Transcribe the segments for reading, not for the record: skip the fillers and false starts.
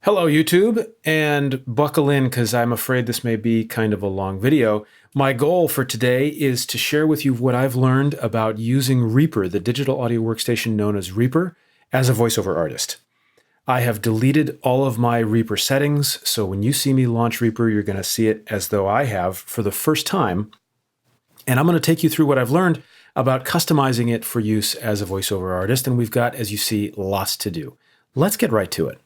Hello, YouTube, and buckle in because I'm afraid this may be kind of a long video. My goal for today is to share with you what I've learned about using Reaper, the digital audio workstation known as Reaper, as a voiceover artist. I have deleted all of my Reaper settings, so when you see me launch Reaper, you're going to see it as though I have for the first time. And I'm going to take you through what I've learned about customizing it for use as a voiceover artist, and we've got, as you see, lots to do. Let's get right to it.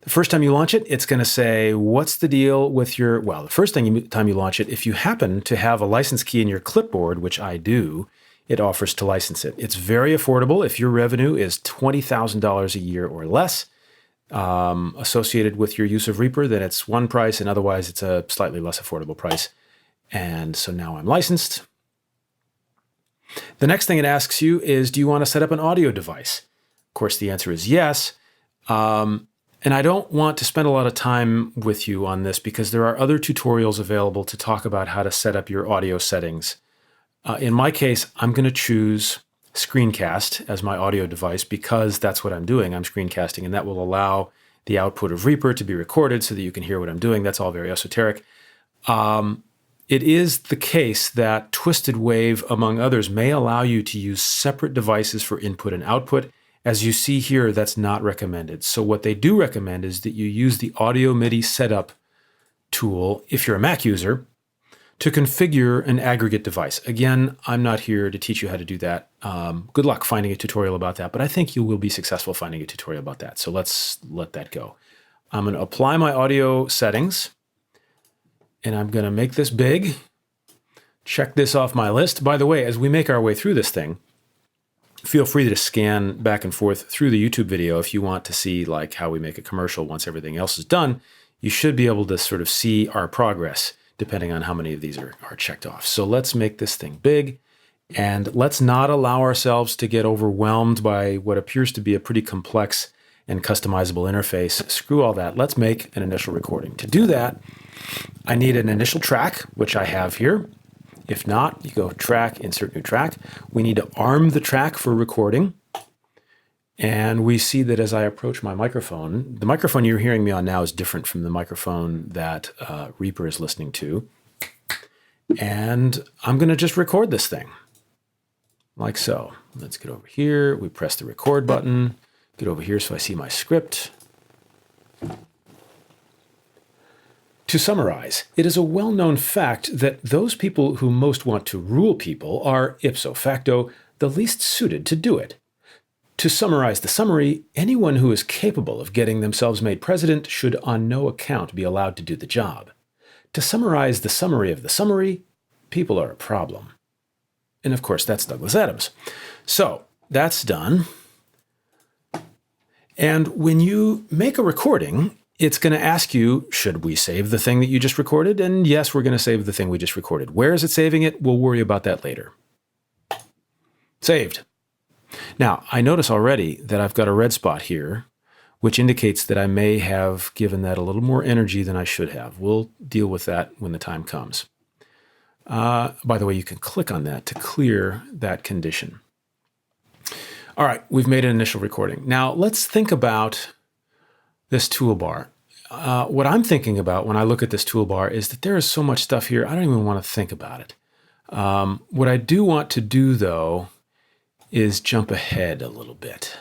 The first time you launch it, it's going to say, what's the deal with your, well, the first time you launch it, if you happen to have a license key in your clipboard, which I do, it offers to license it. It's very affordable. If your revenue is $20,000 a year or less associated with your use of Reaper, then it's one price, and otherwise it's a slightly less affordable price. And so now I'm licensed. The next thing it asks you is, do you want to set up an audio device? Of course, the answer is yes. And I don't want to spend a lot of time with you on this because there are other tutorials available to talk about how to set up your audio settings. In my case, I'm going to choose Screencast as my audio device because that's what I'm doing. I'm screencasting, and that will allow the output of Reaper to be recorded so that you can hear what I'm doing. That's all very esoteric. It is the case that Twisted Wave, among others, may allow you to use separate devices for input and output. As you see here, that's not recommended. So what they do recommend is that you use the Audio MIDI Setup tool, if you're a Mac user, to configure an aggregate device. Again, I'm not here to teach you how to do that. Good luck finding a tutorial about that, but I think you will be successful finding a tutorial about that. So let's let that go. I'm going to apply my audio settings, and I'm going to make this big. Check this off my list. By the way, as we make our way through this thing, feel free to scan back and forth through the YouTube video if you want to see like how we make a commercial once everything else is done. You should be able to sort of see our progress depending on how many of these are checked off. So let's make this thing big, and let's not allow ourselves to get overwhelmed by what appears to be a pretty complex and customizable interface. Screw all that. Let's make an initial recording. To do that, I need an initial track, which I have here. If not, you go track, insert new track. We need to arm the track for recording. And we see that as I approach my microphone, the microphone you're hearing me on now is different from the microphone that Reaper is listening to. And I'm going to just record this thing, like so. Let's get over here. We press the record button. Get over here so I see my script. To summarize, it is a well-known fact that those people who most want to rule people are, ipso facto, the least suited to do it. To summarize the summary, anyone who is capable of getting themselves made president should on no account be allowed to do the job. To summarize the summary of the summary, people are a problem. And of course, that's Douglas Adams. So that's done. And when you make a recording, it's going to ask you, should we save the thing that you just recorded? And yes, we're going to save the thing we just recorded. Where is it saving it? We'll worry about that later. Saved. Now, I notice already that I've got a red spot here, which indicates that I may have given that a little more energy than I should have. We'll deal with that when the time comes. By the way, you can click on that to clear that condition. All right, we've made an initial recording. Now, let's think about this toolbar. What I'm thinking about when I look at this toolbar is that there is so much stuff here, I don't even want to think about it. What I do want to do, though, is jump ahead a little bit.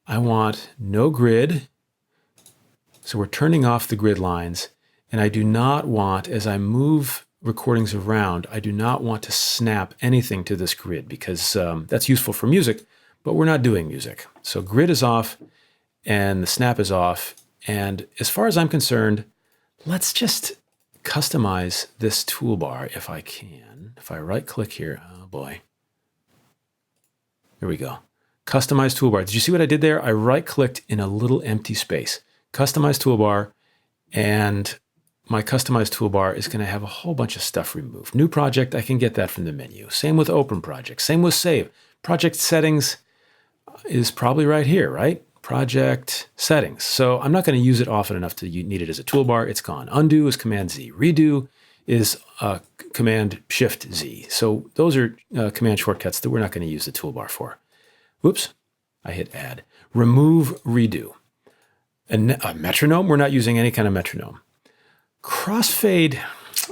I want no grid, so we're turning off the grid lines, and I do not want, as I move recordings around, I do not want to snap anything to this grid because that's useful for music, but we're not doing music. So grid is off, and the snap is off. And as far as I'm concerned, let's just customize this toolbar if I can. If I right click here, oh boy. Here we go. Customize toolbar. Did you see what I did there? I right clicked in a little empty space. Customize toolbar, and my customized toolbar is going to have a whole bunch of stuff removed. New project, I can get that from the menu. Same with open project. Same with save. Project settings is probably right here, right? Project settings. So I'm not going to use it often enough to need it as a toolbar. It's gone. Undo is Command Z. Redo is Command Shift Z. So those are command shortcuts that we're not going to use the toolbar for. Whoops, I hit add. Remove redo. A metronome? We're not using any kind of metronome. Crossfade,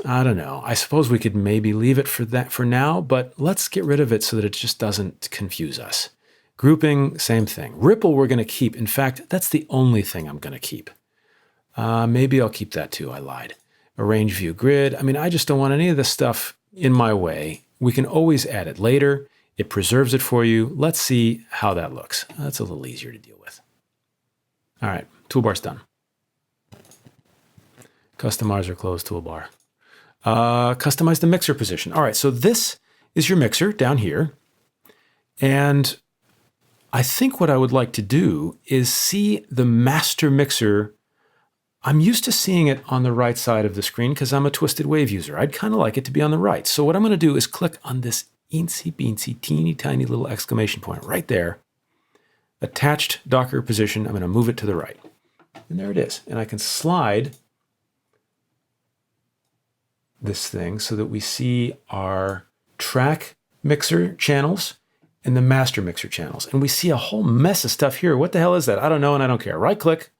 I don't know. I suppose we could maybe leave it for that for now, but let's get rid of it so that it just doesn't confuse us. Grouping, same thing. Ripple we're going to keep. In fact, that's the only thing I'm going to keep. Maybe I'll keep that too. I lied. Arrange view grid. I mean, I just don't want any of this stuff in my way. We can always add it later. It preserves it for you. Let's see how that looks. That's a little easier to deal with. All right, toolbar's done. Customizer close toolbar. Customize the mixer position. All right, so this is your mixer down here. And I think what I would like to do is see the master mixer. I'm used to seeing it on the right side of the screen because I'm a twisted wave user. I'd kind of like it to be on the right. So what I'm going to do is click on this eensy beensy teeny tiny little exclamation point right there. Attached Docker position. I'm going to move it to the right. And there it is. And I can slide this thing so that we see our track mixer channels and the master mixer channels. And we see a whole mess of stuff here. What the hell is that? I don't know and I don't care. Right click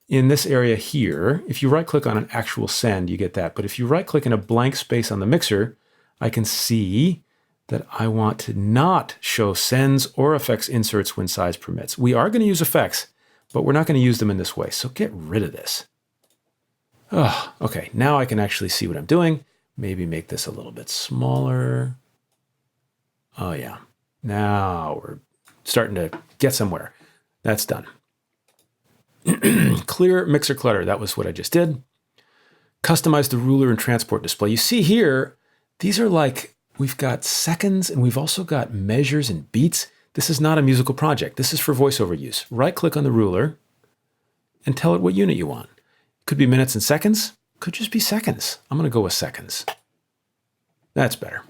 in this area here. If you right click on an actual send, you get that. But if you right click in a blank space on the mixer, I can see that I want to not show sends or effects inserts when size permits. We are going to use effects, but we're not going to use them in this way. So get rid of this. Oh, okay, now I can actually see what I'm doing. Maybe make this a little bit smaller. Oh yeah, now we're starting to get somewhere. That's done. Clear mixer clutter, that was what I just did. Customize the ruler and transport display. You see here, these are like, we've got seconds and we've also got measures and beats. This is not a musical project. This is for voiceover use. Right click on the ruler and tell it what unit you want. Could be minutes and seconds. Could just be seconds. I'm going to go with seconds. That's better.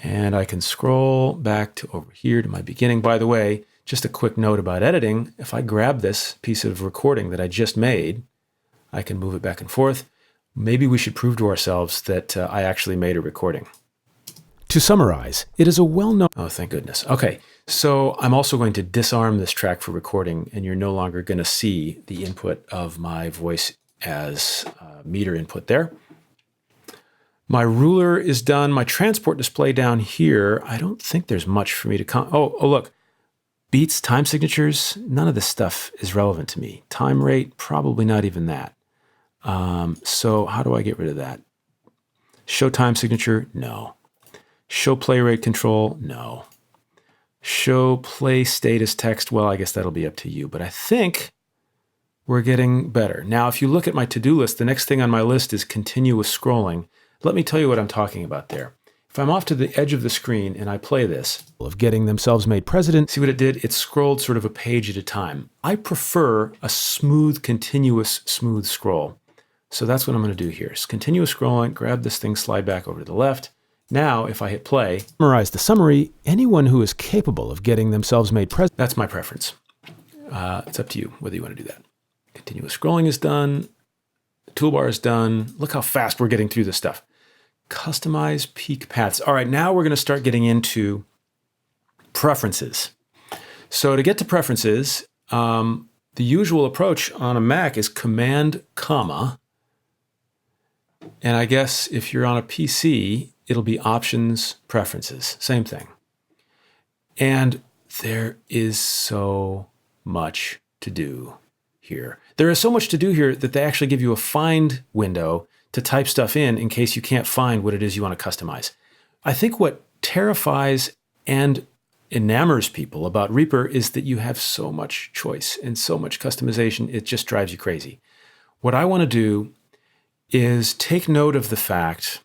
And I can scroll back to over here to my beginning. By the way, just a quick note about editing. If I grab this piece of recording that I just made, I can move it back and forth. Maybe we should prove to ourselves that I actually made a recording. To summarize, it is a well-known... Oh, thank goodness. Okay, so I'm also going to disarm this track for recording, and you're no longer going to see the input of my voice as meter input there. My ruler is done. My transport display down here, I don't think there's much for me to... Oh, look. Beats, time signatures, none of this stuff is relevant to me. Time rate, probably not even that. So how do I get rid of that? Show time signature? No. Show play rate control? No. Show play status text? Well, I guess that'll be up to you, but I think we're getting better. Now, if you look at my to-do list, the next thing on my list is continuous scrolling. Let me tell you what I'm talking about there. If I'm off to the edge of the screen and I play this, of getting themselves made president, see what it did? It scrolled sort of a page at a time. I prefer a smooth, continuous, smooth scroll. So that's what I'm going to do here. It's continuous scrolling, grab this thing, slide back over to the left. Now, if I hit play, summarize the summary, anyone who is capable of getting themselves made president. That's my preference. It's up to you whether you want to do that. Continuous scrolling is done. The toolbar is done. Look how fast we're getting through this stuff. Customize peak paths. All right, now we're going to start getting into preferences. So to get to preferences, the usual approach on a Mac is Command, comma. And I guess if you're on a PC, it'll be Options, Preferences. Same thing. And there is so much to do here. There is so much to do here that they actually give you a find window to type stuff in case you can't find what it is you want to customize. I think what terrifies and enamors people about Reaper is that you have so much choice and so much customization, it just drives you crazy. What I want to do is take note of the fact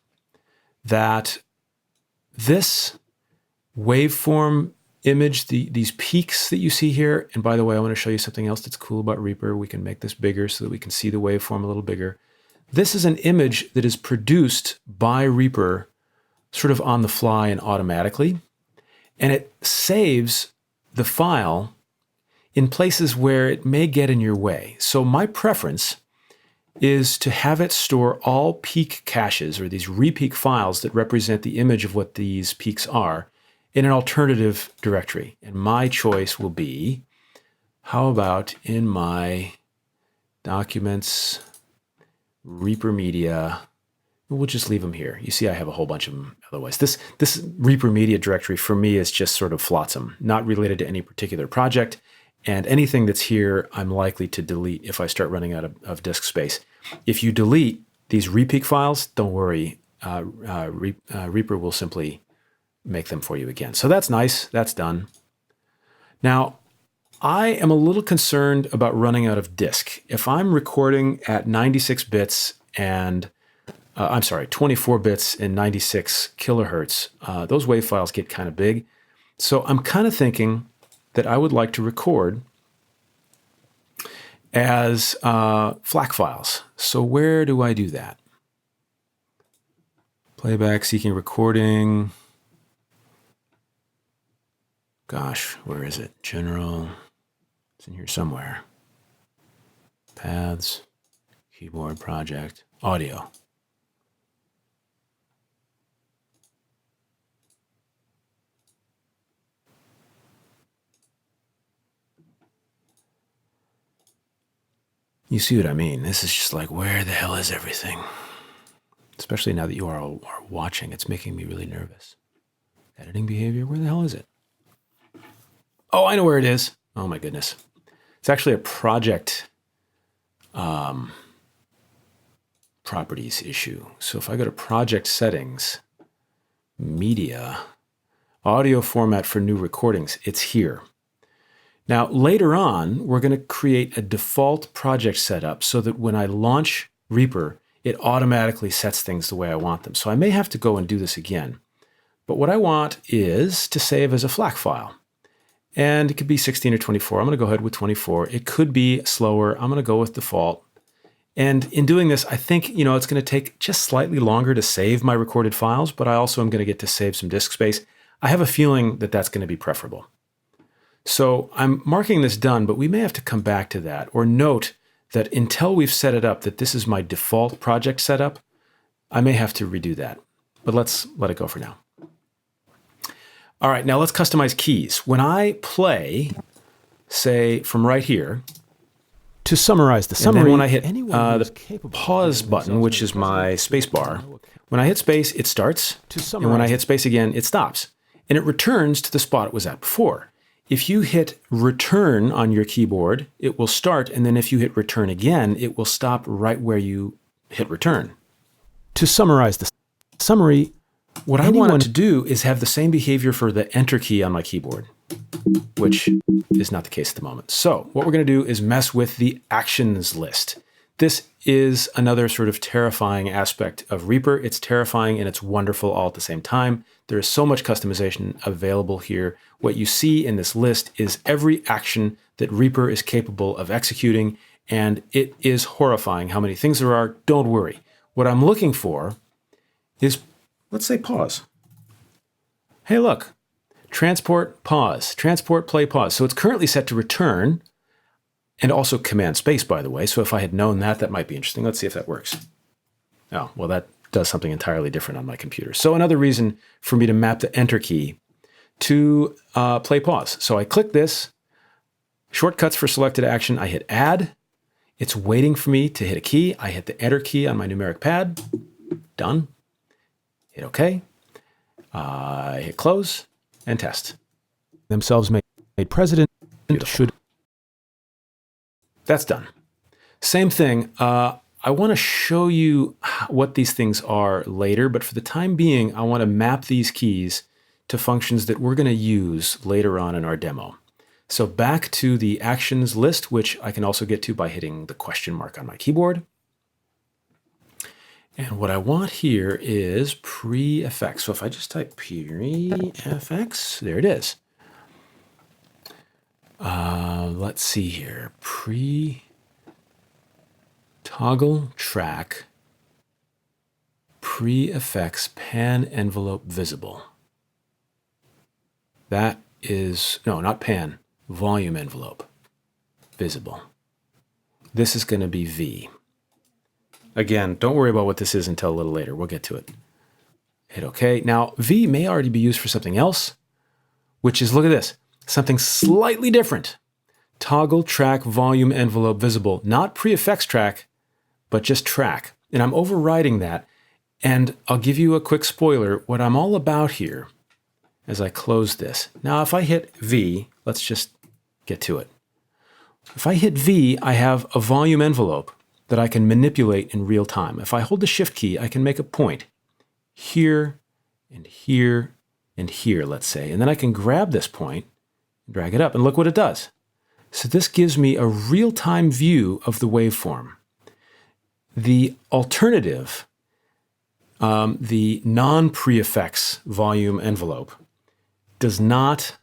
that this waveform image, these peaks that you see here, and by the way, I want to show you something else that's cool about Reaper. We can make this bigger so that we can see the waveform a little bigger. This is an image that is produced by Reaper sort of on the fly and automatically, and it saves the file in places where it may get in your way. So my preference is to have it store all peak caches, or these repeak files that represent the image of what these peaks are, in an alternative directory. And my choice will be how about in my documents, Reaper Media, we'll just leave them here. You see I have a whole bunch of them otherwise. This Reaper Media directory for me is just sort of flotsam, not related to any particular project. And anything that's here, I'm likely to delete if I start running out of disk space. If you delete these repeak files, don't worry, Reaper will simply make them for you again. So that's nice, that's done. Now, I am a little concerned about running out of disk. If I'm recording at 96 bits and, 24 bits and 96 kilohertz, those WAV files get kind of big. So I'm kind of thinking that I would like to record as FLAC files. So where do I do that? Playback, seeking recording. Gosh, where is it? General. It's in here somewhere. Paths, keyboard project, audio. You see what I mean? This is just like, where the hell is everything? Especially now that you are watching, it's making me really nervous. Editing behavior, where the hell is it? Oh, I know where it is. Oh my goodness. It's actually a project properties issue. So if I go to project settings, media, audio format for new recordings, it's here. Now, later on, we're going to create a default project setup so that when I launch Reaper, it automatically sets things the way I want them. So I may have to go and do this again. But what I want is to save as a FLAC file. And it could be 16 or 24. I'm going to go ahead with 24. It could be slower. I'm going to go with default. And in doing this, I think, it's going to take just slightly longer to save my recorded files, but I also am going to get to save some disk space. I have a feeling that that's going to be preferable. So I'm marking this done, but we may have to come back to that or note that until we've set it up that this is my default project setup, I may have to redo that. But let's let it go for now. All right, now let's customize keys. When I play, say, from right here, to summarize the summary, and then when I hit the pause button, which is my space bar, when I hit space, it starts, and when I hit space again, it stops. And it returns to the spot it was at before. If you hit return on your keyboard, it will start, and then if you hit return again, it will stop right where you hit return. To summarize the summary, what I want to do is have the same behavior for the enter key on my keyboard, which is not the case at the moment. So what we're going to do is mess with the actions list. This is another sort of terrifying aspect of Reaper. It's terrifying and it's wonderful all at the same time. There is so much customization available here. What you see in this list is every action that Reaper is capable of executing, and it is horrifying how many things there are. Don't worry. What I'm looking for is, let's say, pause. Hey, look, transport, pause, transport, play, pause. So it's currently set to return, and also command space, by the way. So if I had known that, that might be interesting. Let's see if that works. Oh, well, that does something entirely different on my computer. So another reason for me to map the enter key to play pause. So I click this, shortcuts for selected action. I hit add. It's waiting for me to hit a key. I hit the enter key on my numeric pad. Done. Hit OK. Hit close and test. Themselves made president. Beautiful. Should. That's done. Same thing. I want to show you what these things are later, but for the time being, I want to map these keys to functions that we're going to use later on in our demo. So back to the actions list, which I can also get to by hitting the question mark on my keyboard. And what I want here is prefx. So if I just type prefx, there it is. Let's see here. Toggle track prefx pan envelope visible. That is, no, not pan, volume envelope visible. This is going to be V. Again, don't worry about what this is until a little later. We'll get to it. Hit OK. Now, V may already be used for something else, which is, look at this, something slightly different. toggle track volume envelope visible, not pre-effects track, but just track. And I'm overriding that. And I'll give you a quick spoiler, what I'm all about here as I close this. Now, if I hit V, let's just get to it. If I hit V, I have a volume envelope that I can manipulate in real time. If I hold the Shift key, I can make a point here and here and here, let's say. And then I can grab this point and drag it up, and look what it does. So this gives me a real-time view of the waveform. The alternative, the non-pre-effects volume envelope, does not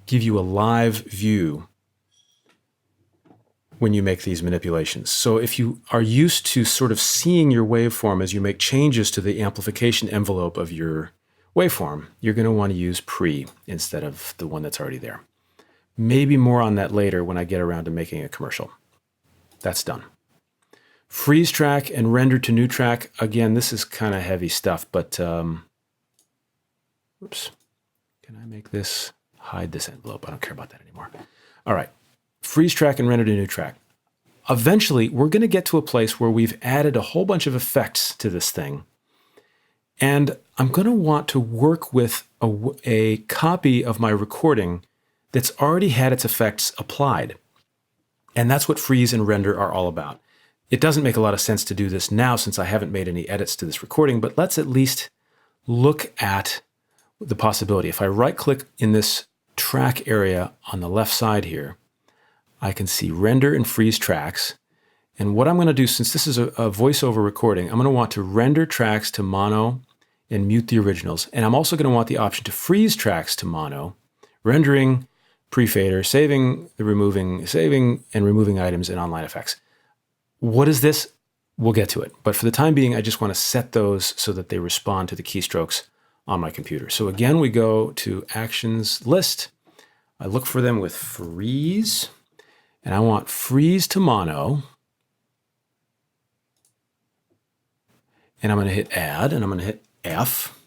give you a live view when you make these manipulations. So if you are used to sort of seeing your waveform as you make changes to the amplification envelope of your waveform, you're going to want to use pre instead of the one that's already there. Maybe more on that later when I get around to making a commercial. That's done. Freeze track and render to new track. Again, this is kind of heavy stuff, but oops. Can I make this hide this envelope? I don't care about that anymore. All right. Freeze track and render to new track. Eventually, we're going to get to a place where we've added a whole bunch of effects to this thing. And I'm going to want to work with a copy of my recording that's already had its effects applied. And that's what freeze and render are all about. It doesn't make a lot of sense to do this now since I haven't made any edits to this recording, but let's at least look at the possibility. If I right-click in this track area on the left side here, I can see render and freeze tracks. And what I'm going to do, since this is a voiceover recording, I'm going to want to render tracks to mono and mute the originals. And I'm also going to want the option to freeze tracks to mono, rendering, pre-fader, saving and removing items and online effects. What is this? We'll get to it. But for the time being, I just want to set those so that they respond to the keystrokes on my computer. So again, we go to Actions List. I look for them with freeze, and I want freeze to mono. And I'm going to hit Add, and I'm going to hit F.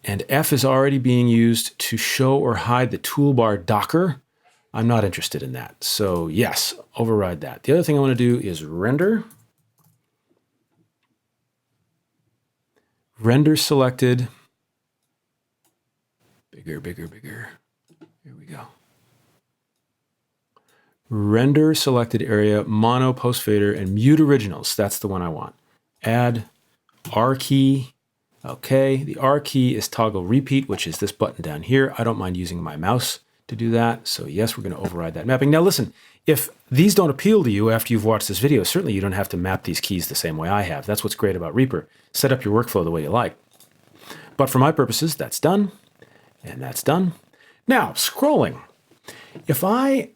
And F is already being used to show or hide the toolbar Docker. I'm not interested in that. So yes, override that. The other thing I want to do is render. Render selected. Bigger, bigger, bigger. Here we go. Render selected area, mono, post fader, and mute originals. That's the one I want. Add R key. Okay, the R key is toggle repeat, which is this button down here. I don't mind using my mouse to do that. So yes, we're going to override that mapping. Now listen, if these don't appeal to you after you've watched this video, certainly you don't have to map these keys the same way I have. That's what's great about Reaper. Set up your workflow the way you like. But for my purposes, that's done. And that's done. Now, scrolling. If I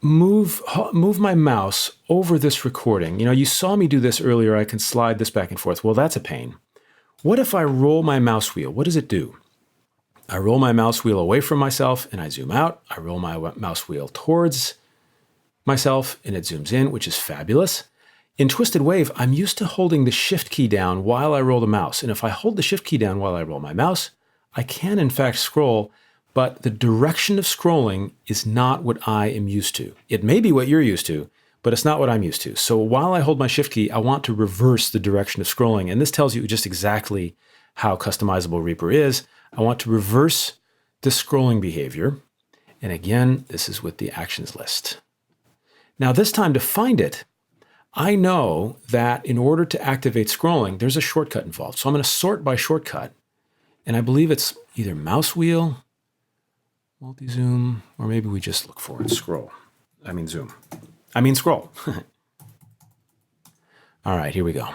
move my mouse over this recording, you saw me do this earlier. I can slide this back and forth. Well, that's a pain. What if I roll my mouse wheel? What does it do? I roll my mouse wheel away from myself and I zoom out. I roll my mouse wheel towards myself and it zooms in, which is fabulous. In Twisted Wave, I'm used to holding the Shift key down while I roll the mouse. And if I hold the Shift key down while I roll my mouse, I can in fact scroll, but the direction of scrolling is not what I am used to. It may be what you're used to, but it's not what I'm used to. So while I hold my Shift key, I want to reverse the direction of scrolling. And this tells you just exactly how customizable Reaper is. I want to reverse the scrolling behavior. And again, this is with the actions list. Now this time to find it, I know that in order to activate scrolling, there's a shortcut involved. So I'm going to sort by shortcut. And I believe it's either mouse wheel, multi-zoom, or maybe we just look for it. Scroll. I mean zoom. I mean scroll. All right, here we go.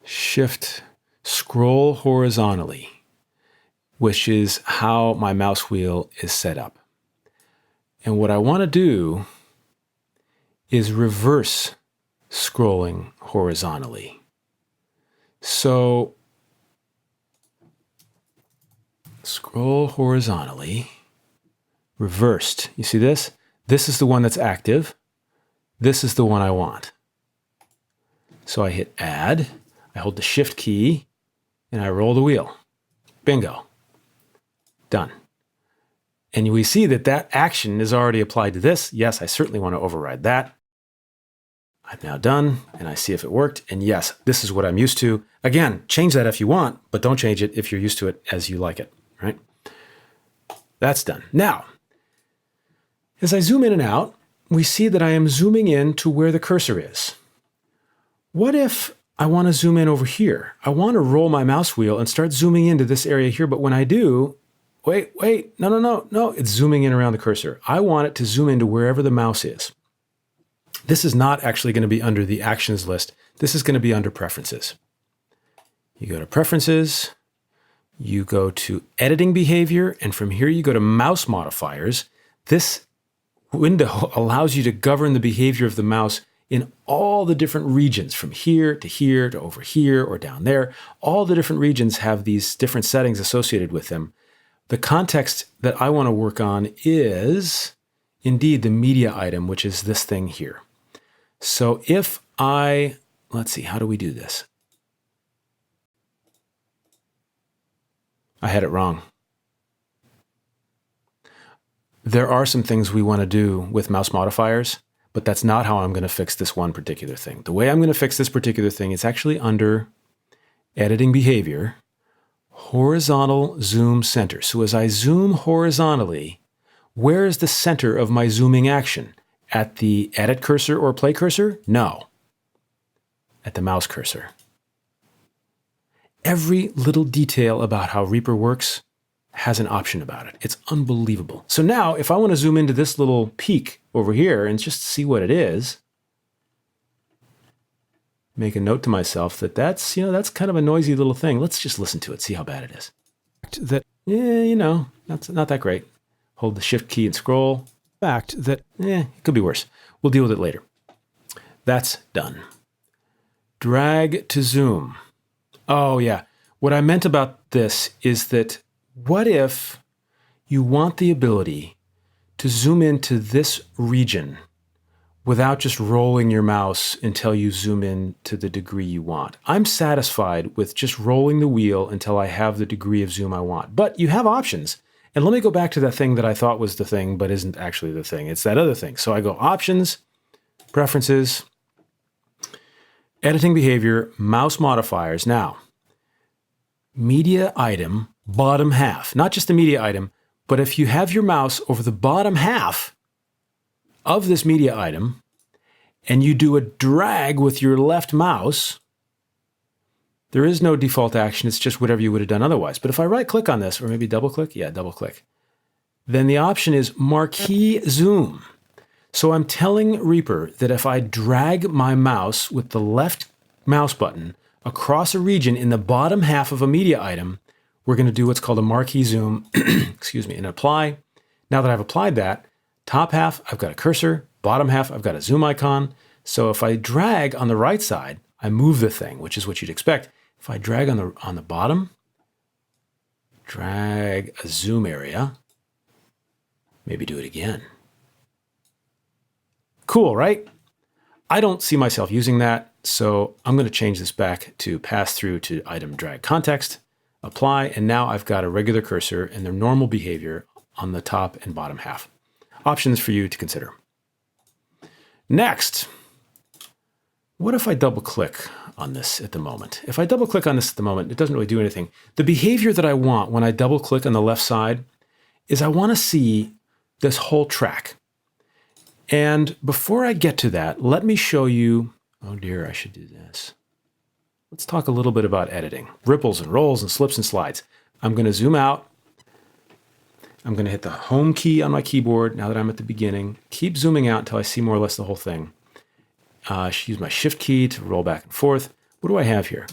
Shift, scroll horizontally, which is how my mouse wheel is set up. And what I want to do is reverse scrolling horizontally. So scroll horizontally, reversed. You see this? This is the one that's active. This is the one I want. So I hit Add, I hold the Shift key, and I roll the wheel. Bingo. Done. And we see that that action is already applied to this. Yes, I certainly want to override that. I'm now done, and I see if it worked. And yes, this is what I'm used to. Again, change that if you want, but don't change it if you're used to it as you like it, right? That's done. Now, as I zoom in and out, we see that I am zooming in to where the cursor is. What if I want to zoom in over here? I want to roll my mouse wheel and start zooming into this area here, but when I do, wait, no, it's zooming in around the cursor. I want it to zoom into wherever the mouse is. This is not actually going to be under the actions list. This is going to be under preferences. You go to preferences, you go to editing behavior, and from here you go to mouse modifiers. This window allows you to govern the behavior of the mouse in all the different regions, from here to over here or down there. All the different regions have these different settings associated with them. The context that I want to work on is indeed the media item, which is this thing here. So if let's see, how do we do this? I had it wrong. There are some things we want to do with mouse modifiers, but that's not how I'm going to fix this one particular thing. The way I'm going to fix this particular thing is actually under editing behavior, horizontal zoom center. So as I zoom horizontally, where is the center of my zooming action? At the edit cursor or play cursor? No. At the mouse cursor. Every little detail about how Reaper works has an option about it. It's unbelievable. So now, if I want to zoom into this little peak over here and just see what it is, make a note to myself that that's kind of a noisy little thing. Let's just listen to it, see how bad it is. That's not that great. Hold the shift key and scroll. It could be worse. We'll deal with it later. That's done. Drag to zoom. Oh yeah. What I meant about this is that what if you want the ability to zoom into this region without just rolling your mouse until you zoom in to the degree you want? I'm satisfied with just rolling the wheel until I have the degree of zoom I want. But you have options. And let me go back to that thing that I thought was the thing, but isn't actually the thing. It's that other thing. So I go options, preferences, editing behavior, mouse modifiers. Now, media item, bottom half. Not just the media item, but if you have your mouse over the bottom half of this media item and you do a drag with your left mouse, there is no default action. It's just whatever you would have done otherwise. But if I right click on this, or maybe double click, double click, then the option is marquee zoom. So I'm telling Reaper that if I drag my mouse with the left mouse button across a region in the bottom half of a media item, we're going to do what's called a marquee zoom, excuse me, and apply. Now that I've applied that, top half, I've got a cursor, bottom half, I've got a zoom icon. So if I drag on the right side, I move the thing, which is what you'd expect. If I drag on the bottom, drag a zoom area, maybe do it again. Cool, right? I don't see myself using that, so I'm going to change this back to pass through to item drag context, apply, and now I've got a regular cursor and their normal behavior on the top and bottom half. Options for you to consider. Next, what if I double click on this at the moment? If I double click on this at the moment, it doesn't really do anything. The behavior that I want when I double click on the left side is I want to see this whole track. And before I get to that, let me show you, oh dear, I should do this. Let's talk a little bit about editing. Ripples and rolls and slips and slides. I'm going to zoom out. I'm going to hit the home key on my keyboard now that I'm at the beginning. Keep zooming out until I see more or less the whole thing. I should use my shift key to roll back and forth. What do I have here?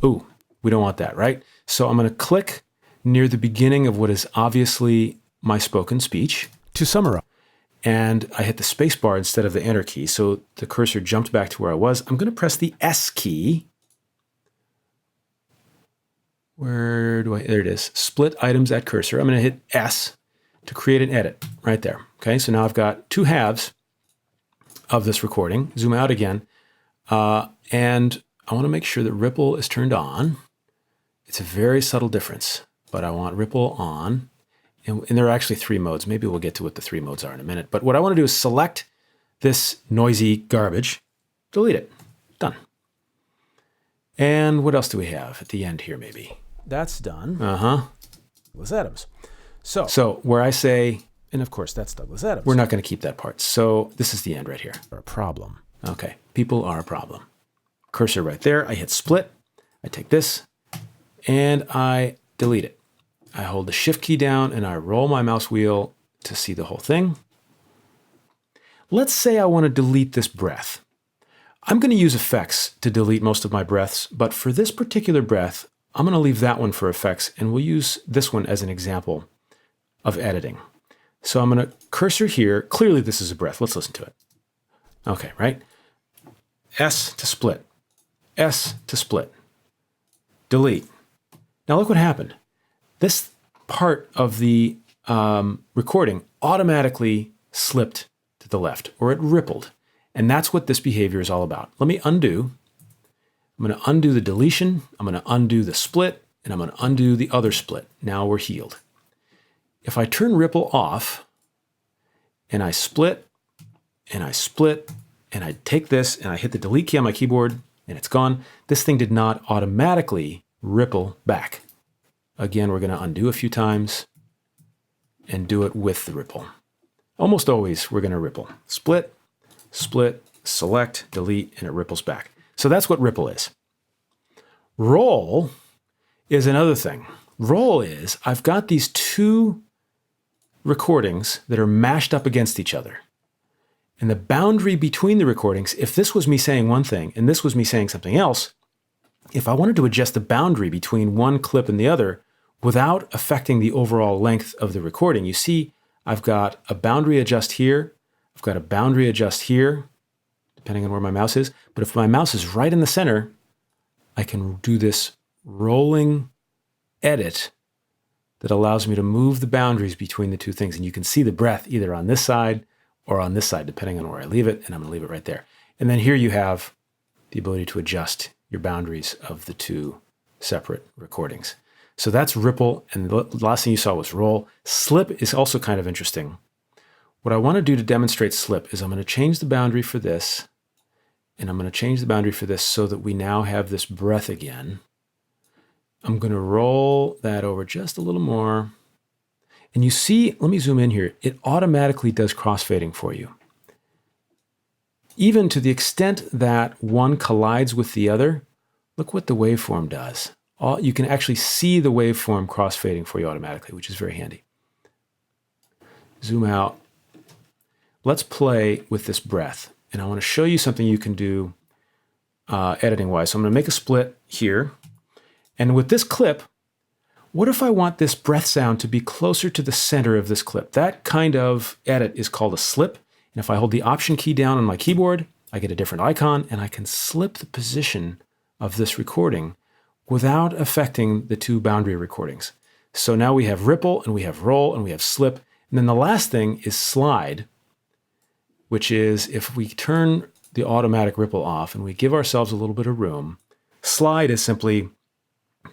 Ooh, we don't want that, right? So I'm going to click near the beginning of what is obviously my spoken speech. To summarize. And I hit the space bar instead of the enter key. So the cursor jumped back to where I was. I'm going to press the S key. There it is. Split items at cursor. I'm going to hit S to create an edit right there. Okay, so now I've got two halves of this recording. Zoom out again. And I want to make sure that ripple is turned on. It's a very subtle difference, but I want ripple on. And there are actually 3 modes. Maybe we'll get to what the 3 modes are in a minute. But what I want to do is select this noisy garbage, delete it. Done. And what else do we have at the end here, maybe? That's done. Douglas Adams. So where I say, and of course, that's Douglas Adams. we're not going to keep that part. So this is the end right here. A problem. Okay, people are a problem. Cursor right there. I hit split. I take this and I delete it. I hold the shift key down and I roll my mouse wheel to see the whole thing. Let's say I want to delete this breath. I'm going to use effects to delete most of my breaths, but for this particular breath, I'm going to leave that one for effects, and we'll use this one as an example of editing. So I'm going to cursor here. Clearly this is a breath. Let's listen to it. Okay, right? S to split. S to split. Delete. Now look what happened. This part of the recording automatically slipped to the left, or it rippled. And that's what this behavior is all about. Let me undo. I'm going to undo the deletion. I'm going to undo the split, and I'm going to undo the other split. Now we're healed. If I turn ripple off, and I split, and I split, and I take this, and I hit the delete key on my keyboard, and it's gone, this thing did not automatically ripple back. Again, we're going to undo a few times and do it with the ripple. Almost always, we're going to ripple. Split, split, select, delete, and it ripples back. So that's what ripple is. Roll is another thing. Roll is, I've got these 2 recordings that are mashed up against each other. And the boundary between the recordings, if this was me saying one thing and this was me saying something else, if I wanted to adjust the boundary between one clip and the other without affecting the overall length of the recording, you see I've got a boundary adjust here, I've got a boundary adjust here, depending on where my mouse is. But if my mouse is right in the center, I can do this rolling edit that allows me to move the boundaries between the 2 things. And you can see the breath either on this side or on this side, depending on where I leave it. And I'm going to leave it right there. And then here you have the ability to adjust your boundaries of the 2 separate recordings. So that's ripple. And the last thing you saw was roll. Slip is also kind of interesting. What I want to do to demonstrate slip is I'm going to change the boundary for this, and I'm going to change the boundary for this so that we now have this breath again. I'm going to roll that over just a little more. And you see, let me zoom in here, it automatically does crossfading for you. Even to the extent that one collides with the other, look what the waveform does. You can actually see the waveform crossfading for you automatically, which is very handy. Zoom out. Let's play with this breath. And I want to show you something you can do editing-wise. So I'm going to make a split here. And with this clip, what if I want this breath sound to be closer to the center of this clip? That kind of edit is called a slip. And if I hold the Option key down on my keyboard, I get a different icon, and I can slip the position of this recording without affecting the 2 boundary recordings. So now we have ripple, and we have roll, and we have slip. And then the last thing is slide, which is if we turn the automatic ripple off and we give ourselves a little bit of room, slide is simply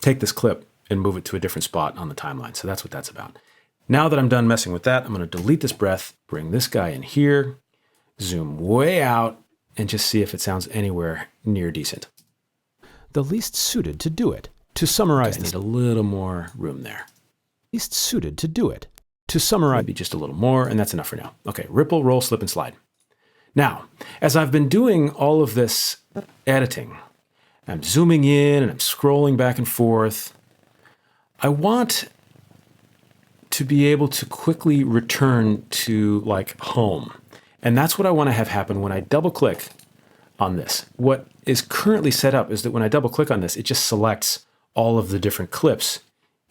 take this clip and move it to a different spot on the timeline. So that's what that's about. Now that I'm done messing with that, I'm going to delete this breath, bring this guy in here, zoom way out, and just see if it sounds anywhere near decent. The least suited to do it. To summarize, I need a little more room there. Least suited to do it. To summarize, maybe just a little more, and that's enough for now. Okay, ripple, roll, slip, and slide. Now, as I've been doing all of this editing, I'm zooming in and I'm scrolling back and forth. I want to be able to quickly return to like home. And that's what I want to have happen when I double click on this. What is currently set up is that when I double click on this, it just selects all of the different clips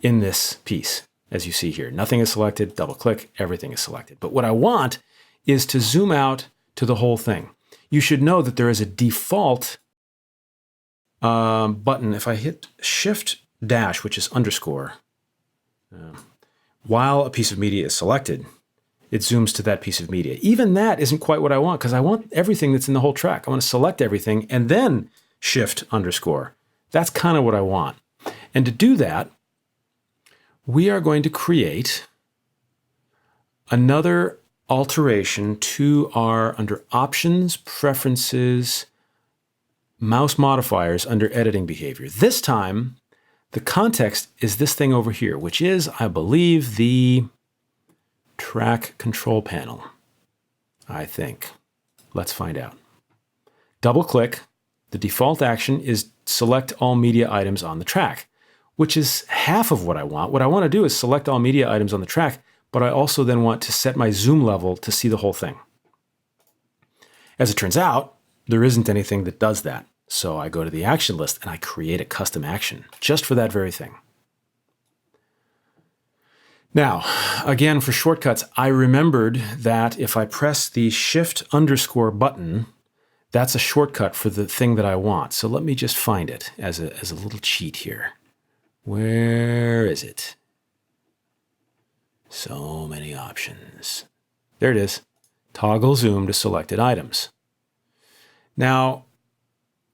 in this piece. As you see here, nothing is selected, double click, everything is selected. But what I want is to zoom out to the whole thing. You should know that there is a default button. If I hit Shift Dash, which is underscore, while a piece of media is selected, it zooms to that piece of media. Even that isn't quite what I want, because I want everything that's in the whole track. I want to select everything and then Shift underscore. That's kind of what I want. And to do that, we are going to create another alteration to our under Options, Preferences, Mouse Modifiers under Editing Behavior. This time, the context is this thing over here, which is, I believe, the track control panel. I think. Let's find out. Double click. The default action is select all media items on the track, which is half of what I want. What I want to do is select all media items on the track, but I also then want to set my zoom level to see the whole thing. As it turns out, there isn't anything that does that. So I go to the action list and I create a custom action just for that very thing. Now, again, for shortcuts, I remembered that if I press the Shift_ button, that's a shortcut for the thing that I want. So let me just find it as a little cheat here. Where is it? So many options. There it is. Toggle zoom to selected items. Now,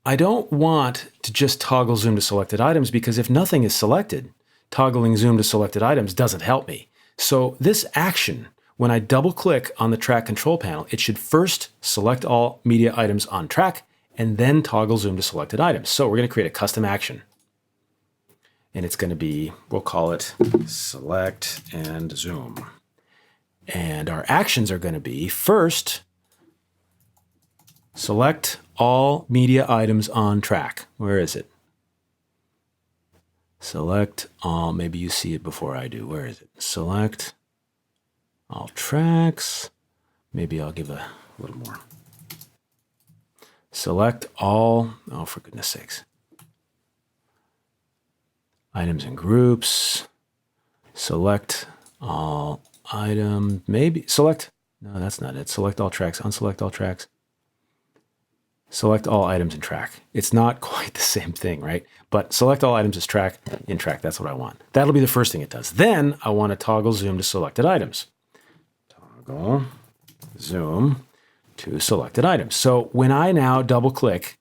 I don't want to just toggle zoom to selected items because if nothing is selected, toggling zoom to selected items doesn't help me. So this action, when I double click on the track control panel, it should first select all media items on track and then toggle zoom to selected items. So we're going to create a custom action. And it's going to be, we'll call it select and zoom. And our actions are going to be first, select all media items on track. Where is it? Select all, maybe you see it before I do. Where is it? Select all tracks. Maybe I'll give a little more. Select all, oh, for goodness sakes. Items and groups. Select all item, maybe, select, no, that's not it. Select all tracks, unselect all tracks. Select all items in track. It's not quite the same thing, right? But select all items as track, in track, that's what I want. That'll be the first thing it does. Then I want to toggle zoom to selected items. Toggle zoom to selected items. So when I now double click,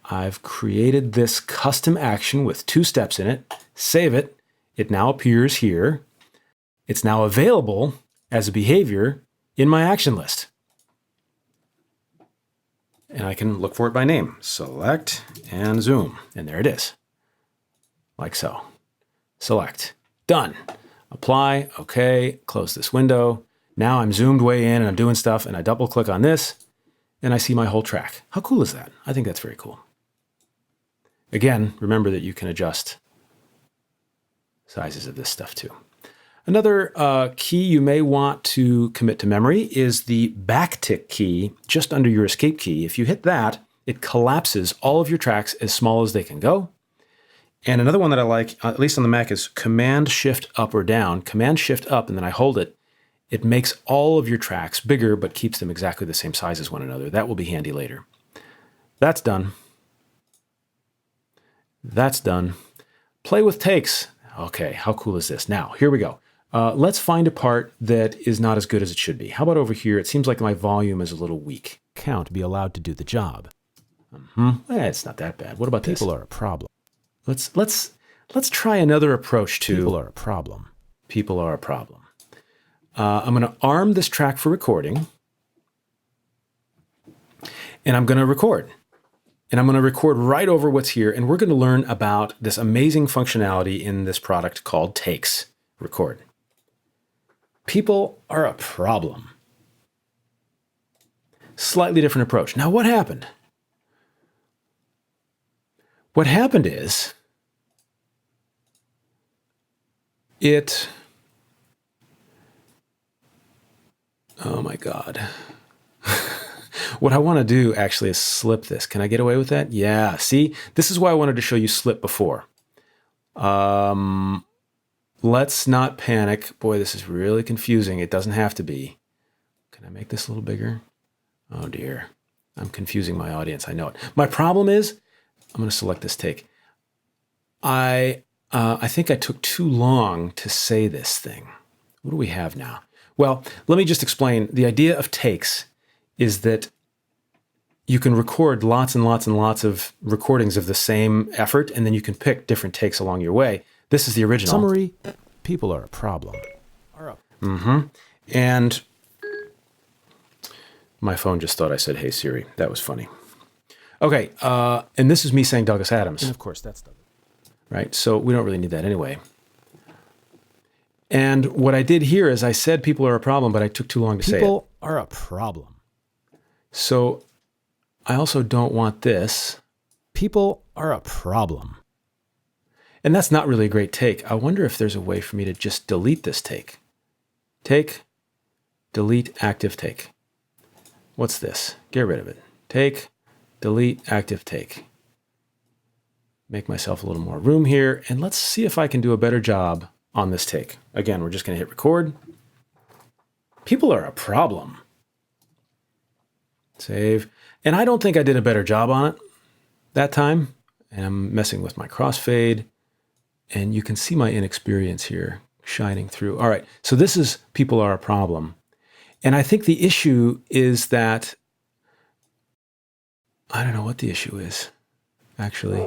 I've created this custom action with 2 steps in it, save it, it now appears here. It's now available as a behavior in my action list. And I can look for it by name. Select and zoom. And there it is. Like so. Select. Done. Apply. Okay. Close this window. Now I'm zoomed way in and I'm doing stuff and I double click on this and I see my whole track. How cool is that? I think that's very cool. Again, remember that you can adjust sizes of this stuff too. Another key you may want to commit to memory is the backtick key just under your escape key. If you hit that, it collapses all of your tracks as small as they can go. And another one that I like, at least on the Mac, is Command Shift up or down. Command Shift up and then I hold it. It makes all of your tracks bigger but keeps them exactly the same size as one another. That will be handy later. That's done. That's done. Play with takes. Okay, how cool is this? Now, here we go. Let's find a part that is not as good as it should be. How about over here? It seems like my volume is a little weak. Count be allowed to do the job. It's not that bad. What about this? People are a problem. Let's try another approach to People are a problem. People are a problem. I'm going to arm this track for recording, and I'm going to record. And I'm going to record right over what's here, and we're going to learn about this amazing functionality in this product called Takes. Record. People are a problem. Slightly different approach. Now, what happened? What happened is oh my God. What I want to do actually is slip this. Can I get away with that? Yeah, see? This is why I wanted to show you slip before. Let's not panic. Boy, this is really confusing. It doesn't have to be. Can I make this a little bigger? Oh dear. I'm confusing my audience. I know it. My problem is, I'm going to select this take. I think I took too long to say this thing. What do we have now? Well, let me just explain. The idea of takes is that you can record lots and lots and lots of recordings of the same effort, and then you can pick different takes along your way. This is the original. Summary, people are a problem. And my phone just thought I said, "Hey Siri." That was funny. Okay, and this is me saying Douglas Adams. And of course, that's Douglas. Right? So we don't really need that anyway. And what I did here is I said people are a problem, but I took too long to say it. People are a problem. So I also don't want this. People are a problem. And that's not really a great take. I wonder if there's a way for me to just delete this take. Take, delete, active take. What's this? Get rid of it. Take, delete, active take. Make myself a little more room here, and let's see if I can do a better job on this take. Again, we're just going to hit record. People are a problem. Save. And I don't think I did a better job on it that time. And I'm messing with my crossfade. And you can see my inexperience here shining through. All right, so this is people are a problem. And I think the issue is that, I don't know what the issue is, actually.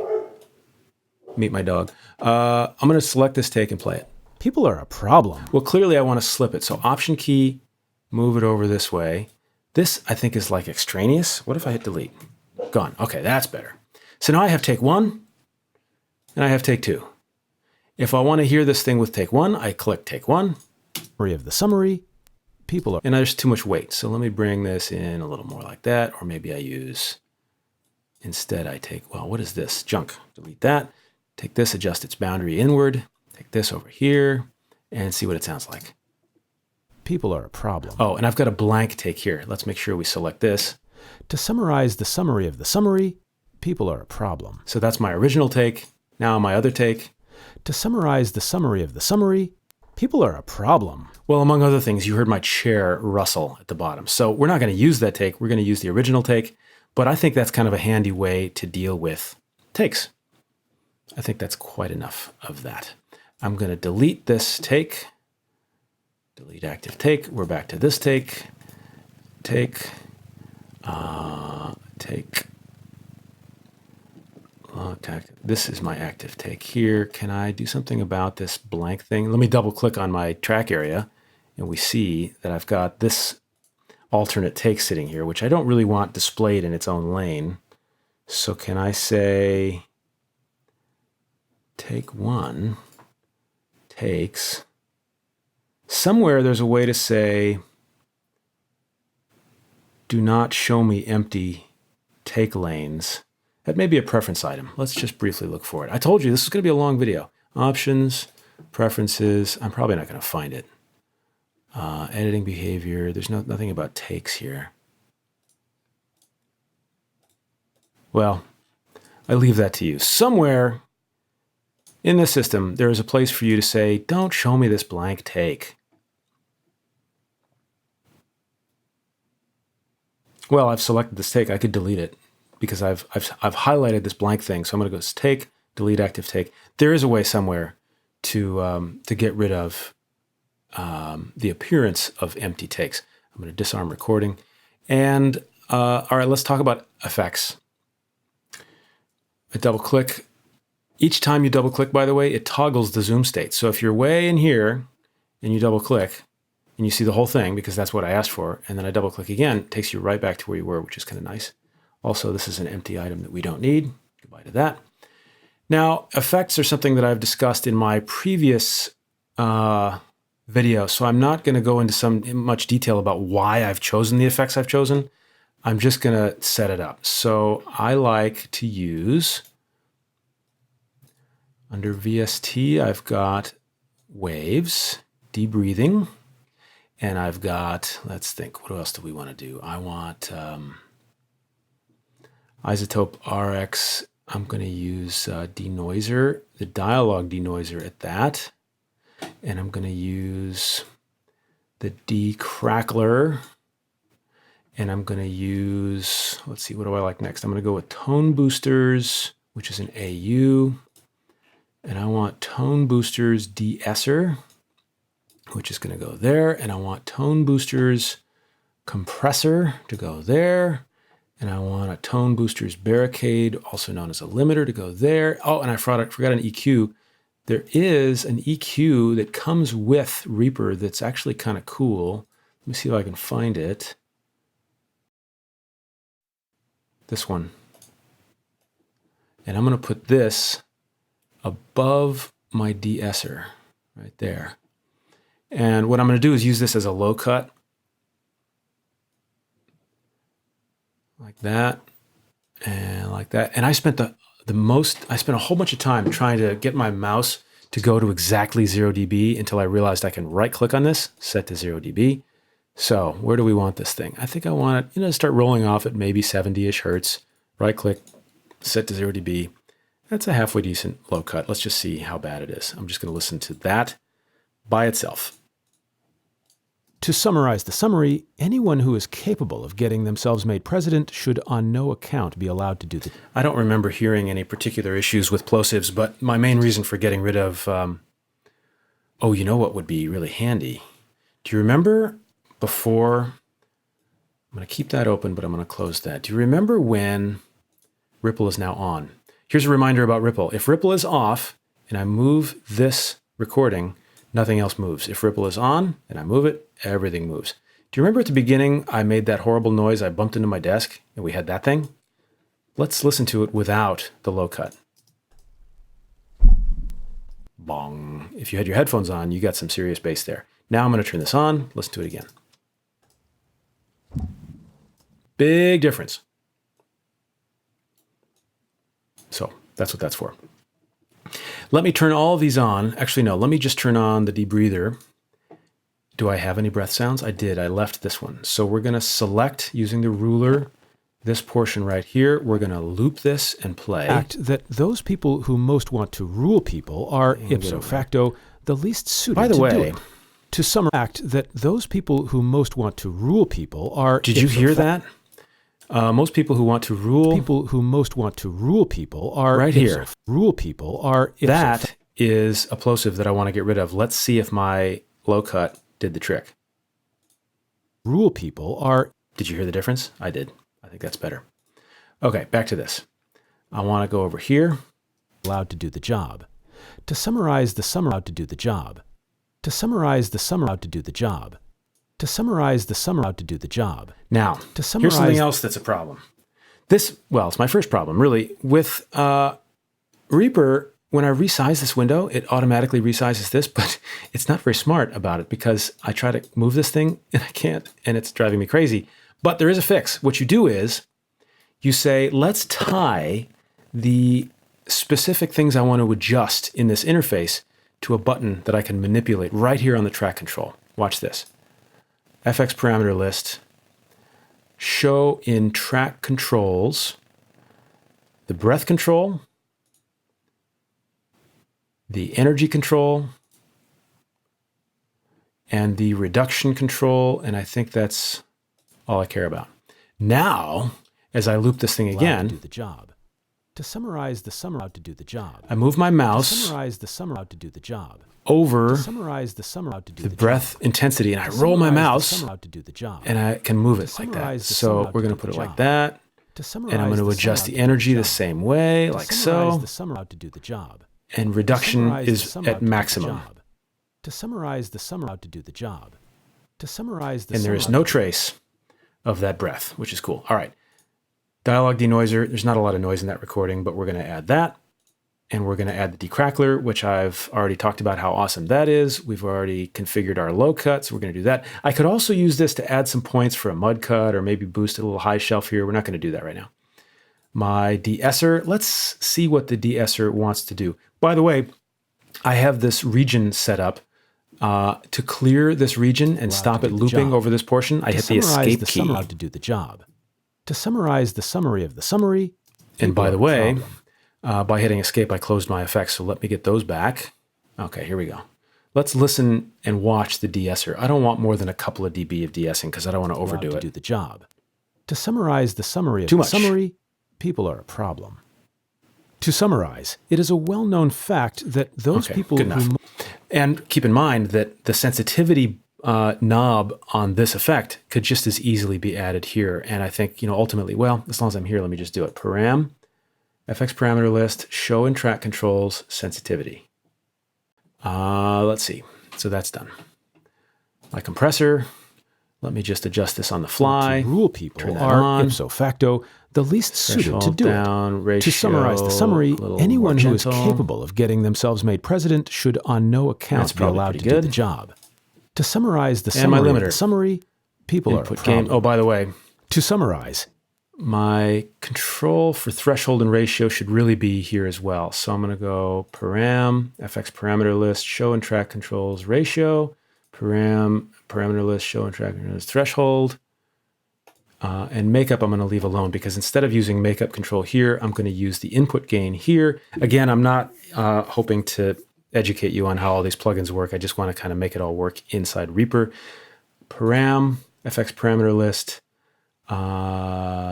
Meet my dog. I'm going to select this take and play it. People are a problem. Well, clearly I want to slip it. So Option key, move it over this way. This, I think, is like extraneous. What if I hit delete? Gone. Okay, that's better. So now I have take 1 and I have take 2. If I want to hear this thing with take 1, I click take 1. Summary of the summary. People are... And there's too much weight. So let me bring this in a little more like that. Or maybe I use, instead I take, well, what is this? Junk. Delete that. Take this, adjust its boundary inward. Take this over here and see what it sounds like. People are a problem. Oh, and I've got a blank take here. Let's make sure we select this. To summarize the summary of the summary, people are a problem. So that's my original take. Now my other take. To summarize the summary of the summary, people are a problem. Well, among other things, you heard my chair rustle at the bottom. So we're not going to use that take. We're going to use the original take. But I think that's kind of a handy way to deal with takes. I think that's quite enough of that. I'm going to delete this take. Delete active take. We're back to this take. Take. Take. This is my active take here. Can I do something about this blank thing? Let me double click on my track area and we see that I've got this alternate take sitting here, which I don't really want displayed in its own lane. So can I say take 1 takes, somewhere there's a way to say do not show me empty take lanes. That may be a preference item. Let's just briefly look for it. I told you this is going to be a long video. Options, preferences. I'm probably not going to find it. Editing behavior. There's nothing about takes here. Well, I leave that to you. Somewhere in the system, there is a place for you to say, don't show me this blank take. Well, I've selected this take. I could delete it because I've highlighted this blank thing. So I'm going to go to take, delete active take. There is a way somewhere to get rid of the appearance of empty takes. I'm going to disarm recording. And all right, let's talk about effects. I double click. Each time you double click, by the way, it toggles the zoom state. So if you're way in here and you double click and you see the whole thing, because that's what I asked for, and then I double click again, it takes you right back to where you were, which is kind of nice. Also, this is an empty item that we don't need. Goodbye to that. Now, effects are something that I've discussed in my previous video, so I'm not going to go into much detail about why I've chosen the effects I've chosen. I'm just going to set it up. So I like to use, under VST, I've got waves, debreathing, and I've got, let's think, what else do we want to do? I want isotope RX. I'm going to use denoiser, the dialogue denoiser at that. And I'm going to use the decrackler. And I'm going to use, let's see, what do I like next? I'm going to go with tone boosters, which is an AU. And I want tone boosters de-esser, which is going to go there. And I want tone boosters compressor to go there. And I want a tone boosters barricade, also known as a limiter, to go there. Oh, and I forgot an EQ. There is an EQ that comes with Reaper that's actually kind of cool. Let me see if I can find it. This one. And I'm going to put this above my de-esser right there. And what I'm going to do is use this as a low cut. Like that. And like that. And I spent I spent a whole bunch of time trying to get my mouse to go to exactly 0 dB until I realized I can right click on this, set to 0 dB. So where do we want this thing? I think I want it, to start rolling off at maybe 70-ish hertz. Right click, set to 0 dB. That's a halfway decent low cut. Let's just see how bad it is. I'm just going to listen to that by itself. To summarize the summary, anyone who is capable of getting themselves made president should on no account be allowed to do the... I don't remember hearing any particular issues with plosives, but my main reason for getting rid of... oh, you know what would be really handy? Do you remember before... I'm going to keep that open, but I'm going to close that. Do you remember when Ripple is now on? Here's a reminder about Ripple. If Ripple is off and I move this recording, nothing else moves. If Ripple is on and I move it, everything moves. Do you remember at the beginning I made that horrible noise? I bumped into my desk and we had that thing. Let's listen to it without the low cut. Bong. If you had your headphones on, you got some serious bass there. Now I'm going to turn this on. Listen to it again. Big difference. So that's what that's for. Let me turn all of these on. Actually, no, let me just turn on the debreather. Do I have any breath sounds? I did. I left this one. So we're going to select, using the ruler, this portion right here. We're going to loop this and play. Fact that those people who most want to rule people are, ipso facto, the least suited to do it. To summarize, fact that those people who most want to rule people are... Did you hear that? Most people who want to rule... People who most want to rule people are... Right here. Rule people are... That is a plosive that I want to get rid of. Let's see if my low cut did the trick. Rule people are... Did you hear the difference? I did. I think that's better. Okay, back to this. I want to go over here. Allowed to do the job. To summarize the summary... Allowed to do the job. To summarize the summary... Allowed to do the job. To summarize the summary... Allowed to do the job. Now, to summarize... here's something else that's a problem. It's my first problem, really. With Reaper, when I resize this window, it automatically resizes this, but it's not very smart about it because I try to move this thing and I can't, and it's driving me crazy. But there is a fix. What you do is you say, let's tie the specific things I want to adjust in this interface to a button that I can manipulate right here on the track control. Watch this. FX parameter list. Show in track controls the breath control, the energy control, and the reduction control, and I think that's all I care about. Now, as I loop this thing again, to do the job. To summarize the summary... Allowed to do the job. I move my mouse to summarize the summary... Allowed to do the job. over To summarize the summary... Allowed to do the the breath job. intensity, and I To roll my summarize the mouse, summary... Allowed to do the job. and I can move it To like that. summarize the summary... So Allowed we're to going do to put the it like job. that, To summarize and I'm going to the adjust summary... the Allowed to do energy the job. same way, To like summarize so, the summary... Allowed to do the job. and To reduction summarize the is summary... at Allowed to do the maximum. job. To summarize the summary... Allowed to do the job. To summarize the And there summary... is Allowed no to do- trace of that breath, which is cool. All right. Dialogue denoiser. There's not a lot of noise in that recording, but we're going to add that. And we're going to add the decrackler, which I've already talked about how awesome that is. We've already configured our low cuts. We're going to do that. I could also use this to add some points for a mud cut or maybe boost a little high shelf here. We're not going to do that right now. My de-esser. Let's see what the de-esser wants to do. By the way, I have this region set up to clear this region and stop it looping over this portion. I hit the escape key. Allowed to do the job. To summarize the summary of the summary... And by the way, problem. by hitting escape, I closed my effects. So let me get those back. Okay, here we go. Let's listen and watch the de-esser. I don't want more than a couple of dB of de-essing because I don't want to overdo Allowed to it. do the job. To summarize the summary of Too the much. summary, people are a problem. To summarize, it is a well-known fact that those Okay, people good enough. who... And keep in mind that the sensitivity knob on this effect could just as easily be added here. And I think, ultimately, well, as long as I'm here, let me just do it. Param, FX parameter list, show in track controls, sensitivity. Let's see. So that's done. My compressor, Let me just adjust this on the fly. To rule people Turn that are, on. ipso facto, the least suited to Threshold do down, it. ratio, To summarize the summary, a little anyone more who is gentle. capable of getting themselves made president should on no That's account be probably allowed pretty to do good. the job. To summarize the And my summary of limiter. the summary, people are a Input gain. problem. Oh, by the way, To summarize, my control for threshold and ratio should really be here as well. So I'm going to go param, fx parameter list, show and track controls, ratio, param, parameter list, show and track controls, threshold, and makeup I'm going to leave alone because instead of using makeup control here, I'm going to use the input gain here. Again, I'm not hoping to educate you on how all these plugins work. I just want to kind of make it all work inside Reaper. Param, fx parameter list,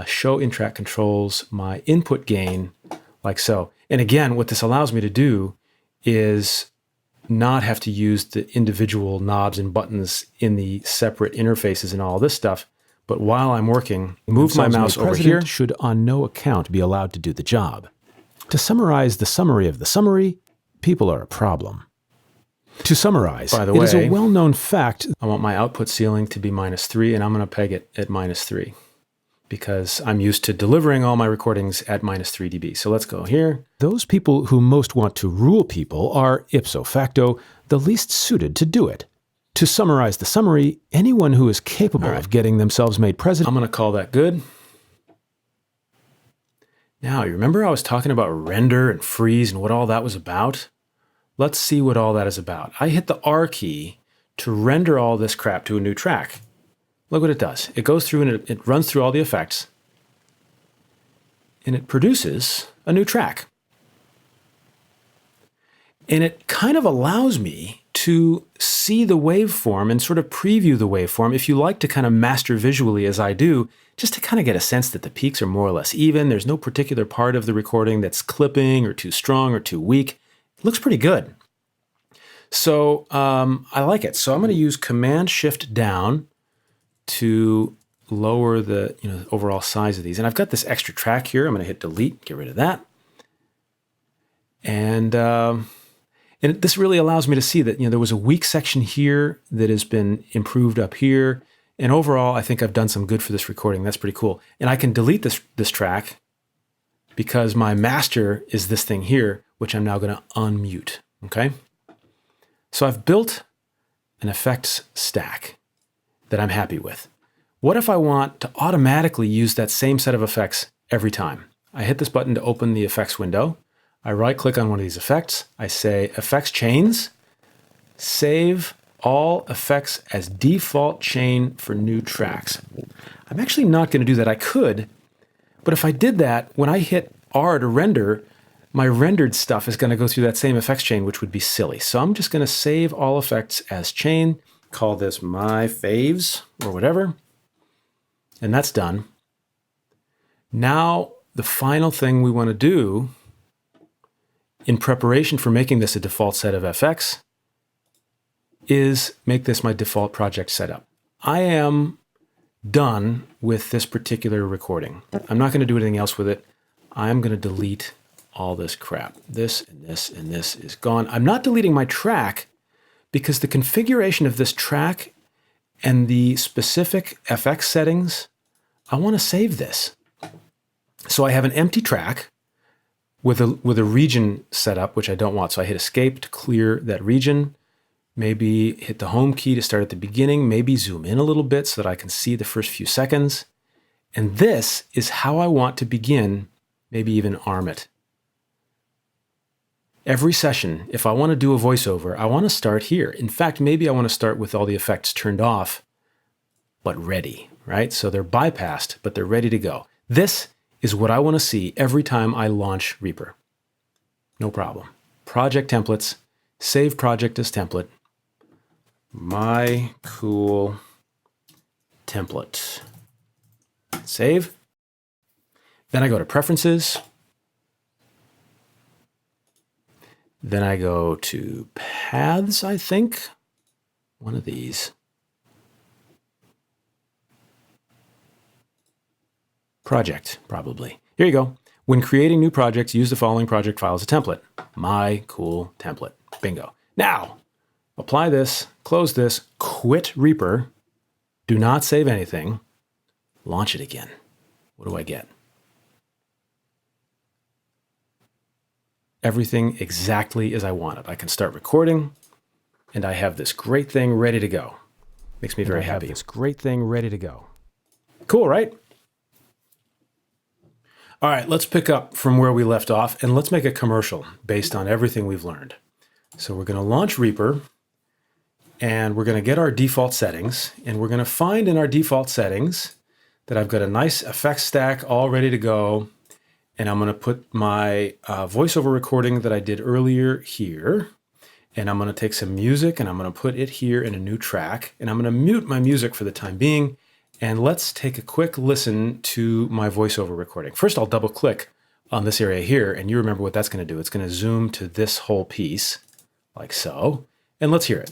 show in track controls, my input gain, like so. And again, what this allows me to do is not have to use the individual knobs and buttons in the separate interfaces and all this stuff. But while I'm working, move my mouse over here. Should on no account be allowed to do the job. To summarize the summary of the summary, people are a problem. To summarize, By the it is a way, well-known fact. I want my output ceiling to be -3, and I'm going to peg it at -3 because I'm used to delivering all my recordings at -3 dB. So let's go here. Those people who most want to rule people are, ipso facto, the least suited to do it. To summarize the summary, anyone who is capable of getting themselves made president. I'm going to call that good. Now, you remember I was talking about render and freeze and what all that was about? Let's see what all that is about. I hit the R key to render all this crap to a new track. Look what it does. It goes through and it runs through all the effects. And it produces a new track. And it kind of allows me to see the waveform and sort of preview the waveform if you like to kind of master visually as I do, just to kind of get a sense that the peaks are more or less even. There's no particular part of the recording that's clipping or too strong or too weak. It looks pretty good. So I like it. So I'm going to use Command-Shift down to lower the overall size of these. And I've got this extra track here. I'm going to hit delete, get rid of that. And this really allows me to see that there was a weak section here that has been improved up here. And overall, I think I've done some good for this recording. That's pretty cool. And I can delete this track because my master is this thing here, which I'm now going to unmute. Okay? So I've built an effects stack that I'm happy with. What if I want to automatically use that same set of effects every time? I hit this button to open the effects window. I right-click on one of these effects. I say Effects Chains, Save All Effects as Default Chain for New Tracks. I'm actually not going to do that. I could, but if I did that, when I hit R to render, my rendered stuff is going to go through that same effects chain, which would be silly. So I'm just going to save all effects as chain, call this my faves or whatever, and that's done. Now, the final thing we want to do in preparation for making this a default set of FX is make this my default project setup. I am done with this particular recording. I'm not going to do anything else with it. I'm going to delete all this crap. This and this and this is gone. I'm not deleting my track because the configuration of this track and the specific FX settings, I want to save this. So I have an empty track with a region set up, which I don't want. So I hit escape to clear that region. Maybe hit the home key to start at the beginning. Maybe zoom in a little bit so that I can see the first few seconds. And this is how I want to begin, maybe even arm it. Every session, if I want to do a voiceover, I want to start here. In fact, maybe I want to start with all the effects turned off, but ready, right? So they're bypassed, but they're ready to go. This is what I want to see every time I launch Reaper. No problem. Project templates, save project as template. My cool template. Save. Then I go to preferences. Then I go to paths, I think. One of these. Project, probably. Here you go. When creating new projects, use the following project file as a template. My cool template. Bingo. Now, apply this, close this, quit Reaper, Do not save anything. Launch it again. What do I get? Everything exactly as I wanted. I can start recording, and I have this great thing ready to go. Makes me very happy. This great thing ready to go. Cool, right? All right, let's pick up from where we left off, and let's make a commercial based on everything we've learned. So we're going to launch Reaper, and we're going to get our default settings, and we're going to find in our default settings that I've got a nice effects stack all ready to go, and I'm going to put my voiceover recording that I did earlier here, and I'm going to take some music, and I'm going to put it here in a new track, and I'm going to mute my music for the time being, and let's take a quick listen to my voiceover recording. First, I'll double click on this area here, and you remember what that's going to do. It's going to zoom to this whole piece, like so, and let's hear it.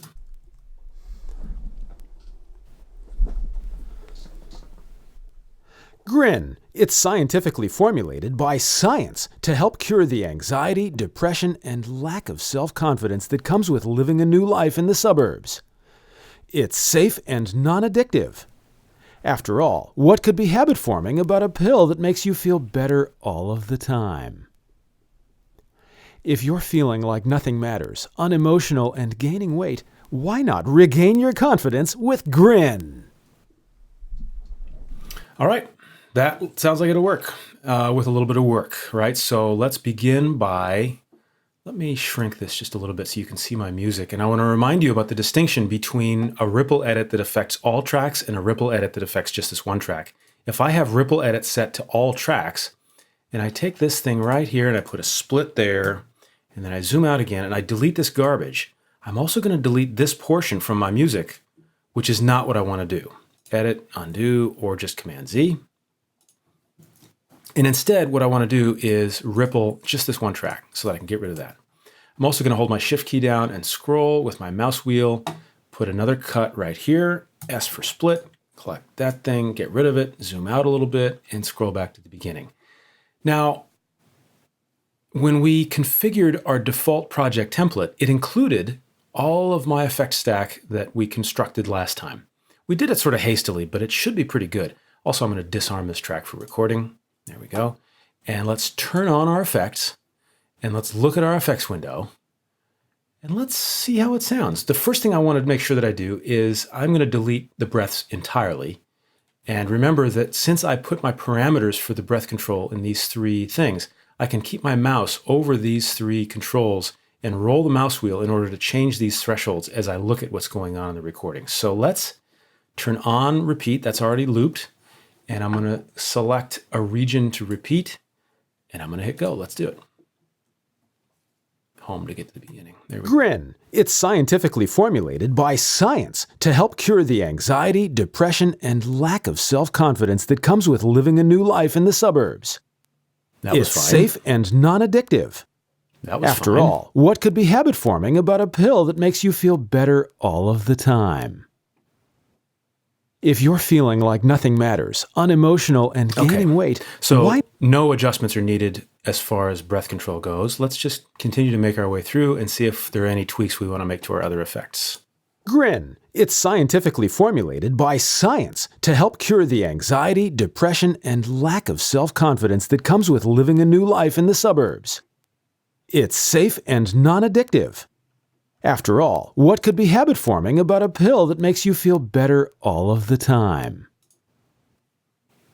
Grin. It's scientifically formulated by science to help cure the anxiety, depression, and lack of self-confidence that comes with living a new life in the suburbs. It's safe and non-addictive. After all, what could be habit-forming about a pill that makes you feel better all of the time? If you're feeling like nothing matters, unemotional, and gaining weight, why not regain your confidence with Grin? All right. That sounds like it'll work with a little bit of work, right? So let's begin by, let me shrink this just a little bit so you can see my music. And I want to remind you about the distinction between a ripple edit that affects all tracks and a ripple edit that affects just this one track. If I have ripple edit set to all tracks, and I take this thing right here and I put a split there, and then I zoom out again and I delete this garbage, I'm also going to delete this portion from my music, which is not what I want to do. Edit, undo, or just Command Z. And instead, what I want to do is ripple just this one track so that I can get rid of that. I'm also going to hold my Shift key down and scroll with my mouse wheel, put another cut right here, S for split, collect that thing, get rid of it, zoom out a little bit, and scroll back to the beginning. Now, when we configured our default project template, it included all of my effects stack that we constructed last time. We did it sort of hastily, but it should be pretty good. Also, I'm going to disarm this track for recording. There we go. And let's turn on our effects and let's look at our effects window and let's see how it sounds. The first thing I want to make sure that I do is I'm going to delete the breaths entirely. And remember that since I put my parameters for the breath control in these three things, I can keep my mouse over these three controls and roll the mouse wheel in order to change these thresholds as I look at what's going on in the recording. So let's turn on repeat. That's already looped. And I'm going to select a region to repeat, and I'm going to hit go. Let's do it. Home to get to the beginning. There we go. Grin. It's scientifically formulated by science to help cure the anxiety, depression, and lack of self-confidence that comes with living a new life in the suburbs. That was it's fine. Safe and non-addictive. That was After fine. all, what could be habit-forming about a pill that makes you feel better all of the time? If you're feeling like nothing matters, unemotional, and gaining weight, so no adjustments are needed as far as breath control goes. Let's just continue to make our way through and see if there are any tweaks we want to make to our other effects. Grin. It's scientifically formulated by science to help cure the anxiety, depression, and lack of self-confidence that comes with living a new life in the suburbs. It's safe and non-addictive. After all, what could be habit-forming about a pill that makes you feel better all of the time?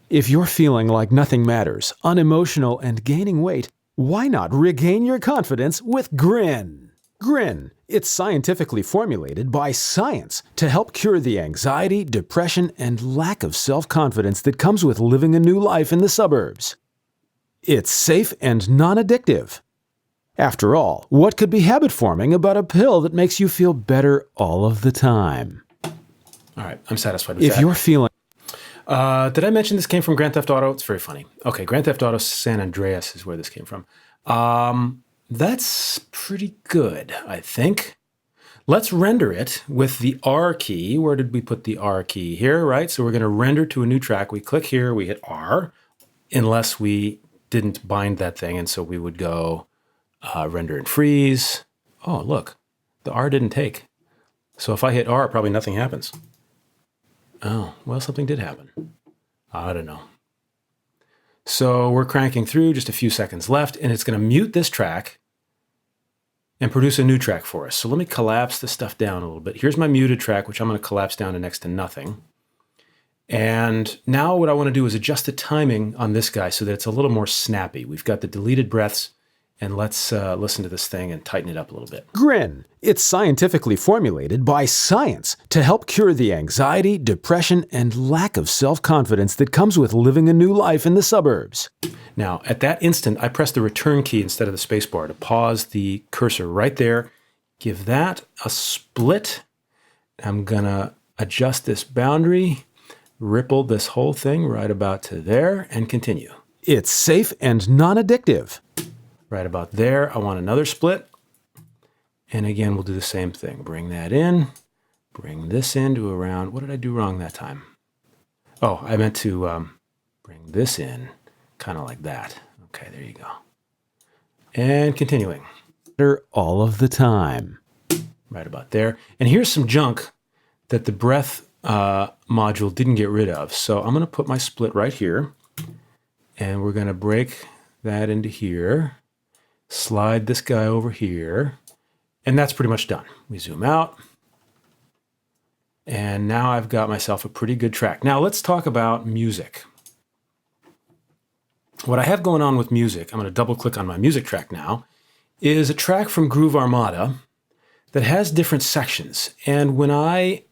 If you're feeling like nothing matters, unemotional, and gaining weight, why not regain your confidence with Grin? Grin. It's scientifically formulated by science to help cure the anxiety, depression, and lack of self-confidence that comes with living a new life in the suburbs. It's safe and non-addictive. After all, what could be habit-forming about a pill that makes you feel better all of the time? All right, I'm satisfied with that. If you're feeling... did I mention this came from Grand Theft Auto? It's very funny. Okay, Grand Theft Auto San Andreas is where this came from. That's pretty good, I think. Let's render it with the R key. Where did we put the R key? Here, right? So we're going to render to a new track. We click here, we hit R, unless we didn't bind that thing, and so we would go... render and freeze. Oh, look, the R didn't take. So if I hit R, probably nothing happens. Oh, well, something did happen. I don't know. So we're cranking through, just a few seconds left, and it's going to mute this track and produce a new track for us. So let me collapse this stuff down a little bit. Here's my muted track, which I'm going to collapse down to next to nothing. And now what I want to do is adjust the timing on this guy so that it's a little more snappy. We've got the deleted breaths, and let's listen to this thing and tighten it up a little bit. Grin. It's scientifically formulated by science to help cure the anxiety, depression, and lack of self-confidence that comes with living a new life in the suburbs. Now, at that instant, I press the return key instead of the spacebar to pause the cursor right there. Give that a split. I'm going to adjust this boundary, ripple this whole thing right about to there, and continue. It's safe and non-addictive. Right about there, I want another split. And again, we'll do the same thing. Bring that in, bring this into around, what did I do wrong that time? Oh, I meant to bring this in, kind of like that. Okay, there you go. And continuing. All of the time. Right about there. And here's some junk that the breath module didn't get rid of. So I'm going to put my split right here, and we're going to break that into here, slide this guy over here, and that's pretty much done. We zoom out, and now I've got myself a pretty good track. Now let's talk about music. What I have going on with music, I'm going to double click on my music track now, is a track from Groove Armada that has different sections. And when I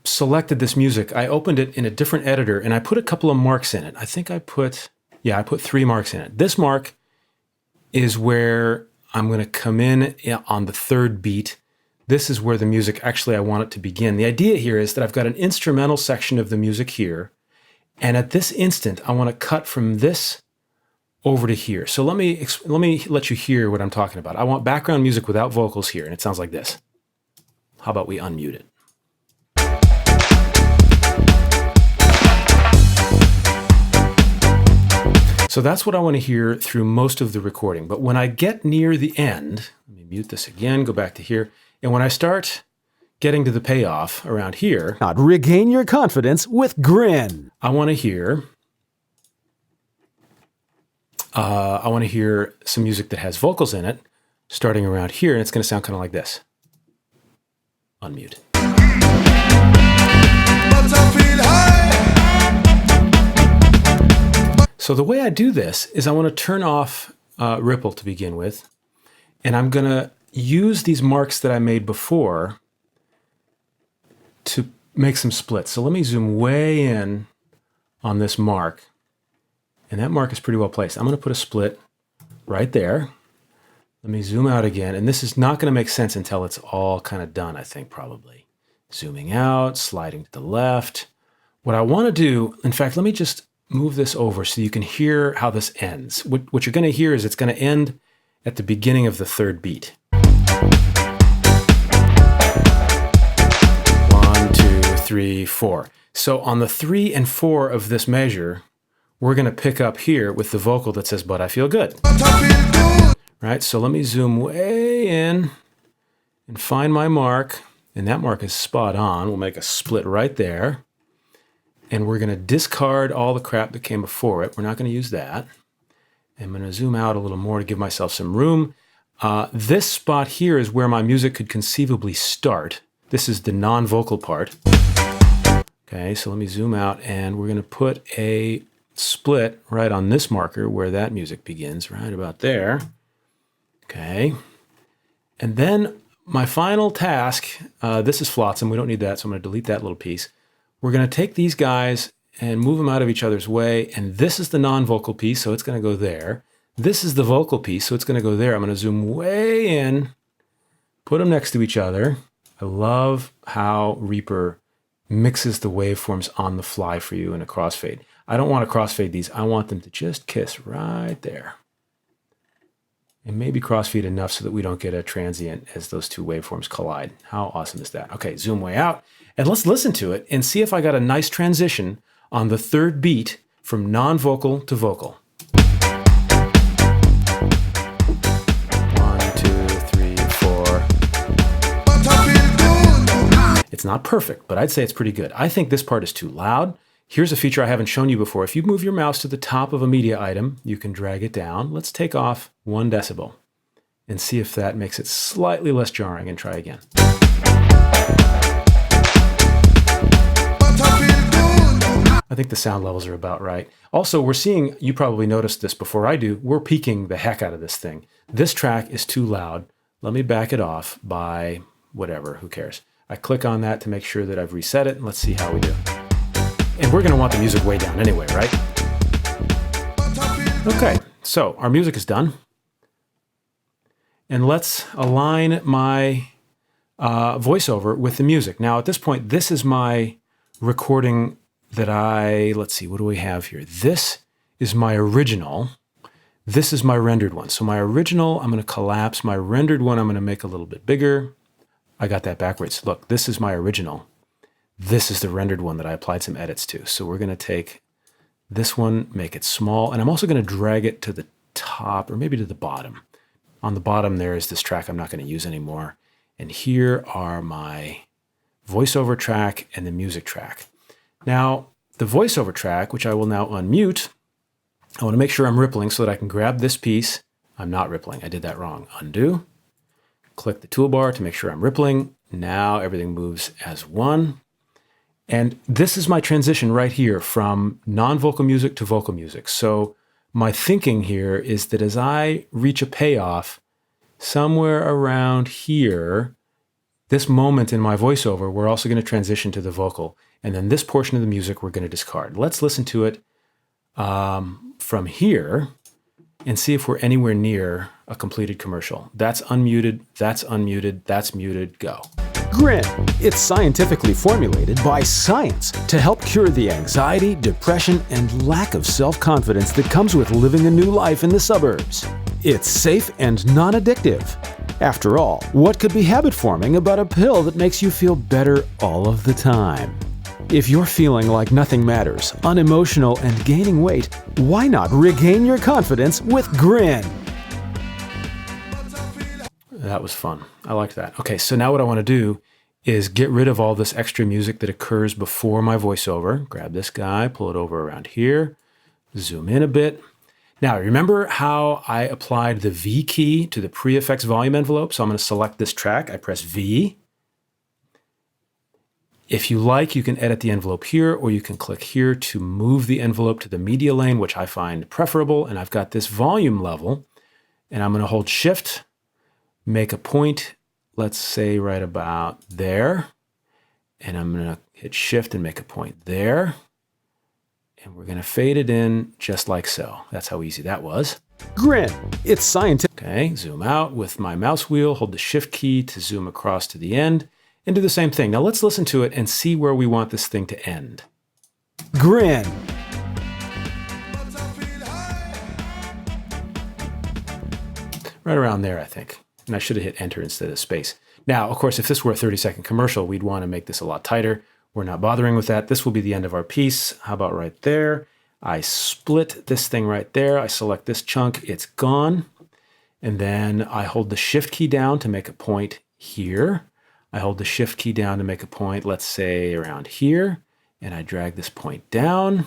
selected this music, I opened it in a different editor and I put a couple of marks in it. I think I put 3 marks in it. This mark is where I'm going to come in on the 3rd beat. This is where the music, actually I want it to begin. The idea here is that I've got an instrumental section of the music here. And at this instant, I want to cut from this over to here. So let me let you hear what I'm talking about. I want background music without vocals here, and it sounds like this. How about we unmute it? So that's what I want to hear through most of the recording. But when I get near the end, let me mute this again, go back to here. And when I start getting to the payoff around here, Not regain your confidence with Grin. I want to hear some music that has vocals in it, starting around here, and it's going to sound kind of like this. Unmute. So the way I do this is I want to turn off ripple to begin with, and I'm going to use these marks that I made before to make some splits. So let me zoom way in on this mark, and that mark is pretty well placed. I'm going to put a split right there. Let me zoom out again, and this is not going to make sense until it's all kind of done, I think, probably. Zooming out, sliding to the left. What I want to do, in fact, let me just move this over so you can hear how this ends. What you're going to hear is it's going to end at the beginning of the 3rd beat. 1, 2, 3, 4. So on the 3 and 4 of this measure, we're going to pick up here with the vocal that says, "But I feel good." Right? So let me zoom way in and find my mark. And that mark is spot on. We'll make a split right there. And we're going to discard all the crap that came before it. We're not going to use that. I'm going to zoom out a little more to give myself some room. This spot here is where my music could conceivably start. This is the non-vocal part. Okay, so let me zoom out, and we're going to put a split right on this marker where that music begins, right about there. Okay. And then my final task, this is flotsam. We don't need that, so I'm going to delete that little piece. We're going to take these guys and move them out of each other's way, and this is the non-vocal piece, so it's going to go there. This is the vocal piece, so it's going to go there. I'm going to zoom way in, put them next to each other. I love how Reaper mixes the waveforms on the fly for you in a crossfade. I don't want to crossfade these. I want them to just kiss right there. And maybe crossfade enough so that we don't get a transient as those two waveforms collide. How awesome is that? Okay, zoom way out. And let's listen to it and see if I got a nice transition on the 3rd beat from non-vocal to vocal. 1, 2, 3, 4. It's not perfect, but I'd say it's pretty good. I think this part is too loud. Here's a feature I haven't shown you before. If you move your mouse to the top of a media item, you can drag it down. Let's take off 1 decibel and see if that makes it slightly less jarring, and try again. I think the sound levels are about right. Also, we're seeing, you probably noticed this before I do, we're peaking the heck out of this thing. This track is too loud. Let me back it off by whatever, who cares? I click on that to make sure that I've reset it, and let's see how we do. And we're gonna want the music way down anyway, right? Okay, so our music is done. And let's align my voiceover with the music. Now at this point, this is my recording that let's see, what do we have here? This is my original. This is my rendered one. So my original, I'm gonna collapse. My rendered one, I'm gonna make a little bit bigger. I got that backwards. Look, this is my original. This is the rendered one that I applied some edits to. So we're gonna take this one, make it small, and I'm also gonna drag it to the top, or maybe to the bottom. On the bottom there is this track I'm not gonna use anymore. And here are my voiceover track and the music track. Now, the voiceover track, which I will now unmute, I want to make sure I'm rippling so that I can grab this piece. I'm not rippling. I did that wrong. Undo. Click the toolbar to make sure I'm rippling. Now everything moves as one. And this is my transition right here from non-vocal music to vocal music. So my thinking here is that as I reach a payoff, somewhere around here, this moment in my voiceover, we're also going to transition to the vocal. And then this portion of the music we're going to discard. Let's listen to it from here and see if we're anywhere near a completed commercial. That's unmuted, that's muted, go. Grin. It's scientifically formulated by science to help cure the anxiety, depression, and lack of self-confidence that comes with living a new life in the suburbs. It's safe and non-addictive. After all, what could be habit-forming about a pill that makes you feel better all of the time? If you're feeling like nothing matters, unemotional, and gaining weight, why not regain your confidence with Grin? That was fun. I like that. Okay, so now what I want to do is get rid of all this extra music that occurs before my voiceover. Grab this guy, pull it over around here, zoom in a bit. Now, remember how I applied the V key to the pre-effects volume envelope? So I'm going to select this track. I press V. If you like, you can edit the envelope here, or you can click here to move the envelope to the media lane, which I find preferable. And I've got this volume level, and I'm going to hold Shift, make a point, let's say right about there. And I'm going to hit Shift and make a point there. And we're going to fade it in just like so. That's how easy that was. Grin. It's scientific. Okay, zoom out with my mouse wheel, hold the Shift key to zoom across to the end, and do the same thing. Now let's listen to it and see where we want this thing to end. Grin. Right around there, I think. And I should have hit Enter instead of space. Now, of course, if this were a 30-second commercial, we'd want to make this a lot tighter. We're not bothering with that. This will be the end of our piece. How about right there? I split this thing right there. I select this chunk. It's gone. And then I hold the Shift key down to make a point here. I hold the Shift key down to make a point, let's say around here, and I drag this point down,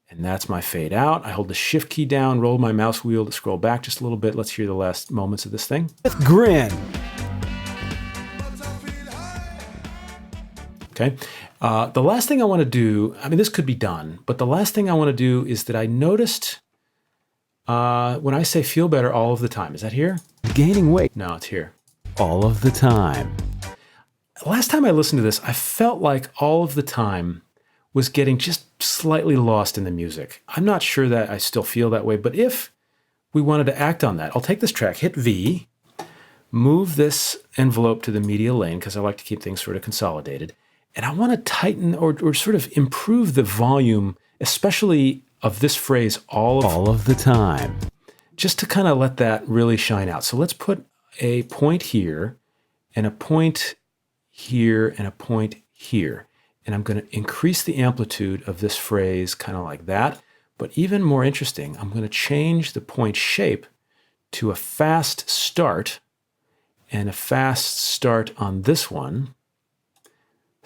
and that's my fade out. I hold the Shift key down, roll my mouse wheel to scroll back just a little bit. Let's hear the last moments of this thing. With Grin. Okay. The last thing I want to do, I mean, this could be done, but the last thing I want to do is that I noticed when I say feel better all of the time, is that here? Gaining weight. No, it's here. All of the time. Last time I listened to this, I felt like all of the time was getting just slightly lost in the music. I'm not sure that I still feel that way, but if we wanted to act on that, I'll take this track, hit V, move this envelope to the media lane, because I like to keep things sort of consolidated, and I want to tighten or sort of improve the volume, especially of this phrase, all of the time, just to kind of let that really shine out. So let's put a point here, and a point here, and a point here. And I'm going to increase the amplitude of this phrase kind of like that. But even more interesting, I'm going to change the point shape to a fast start, and a fast start on this one.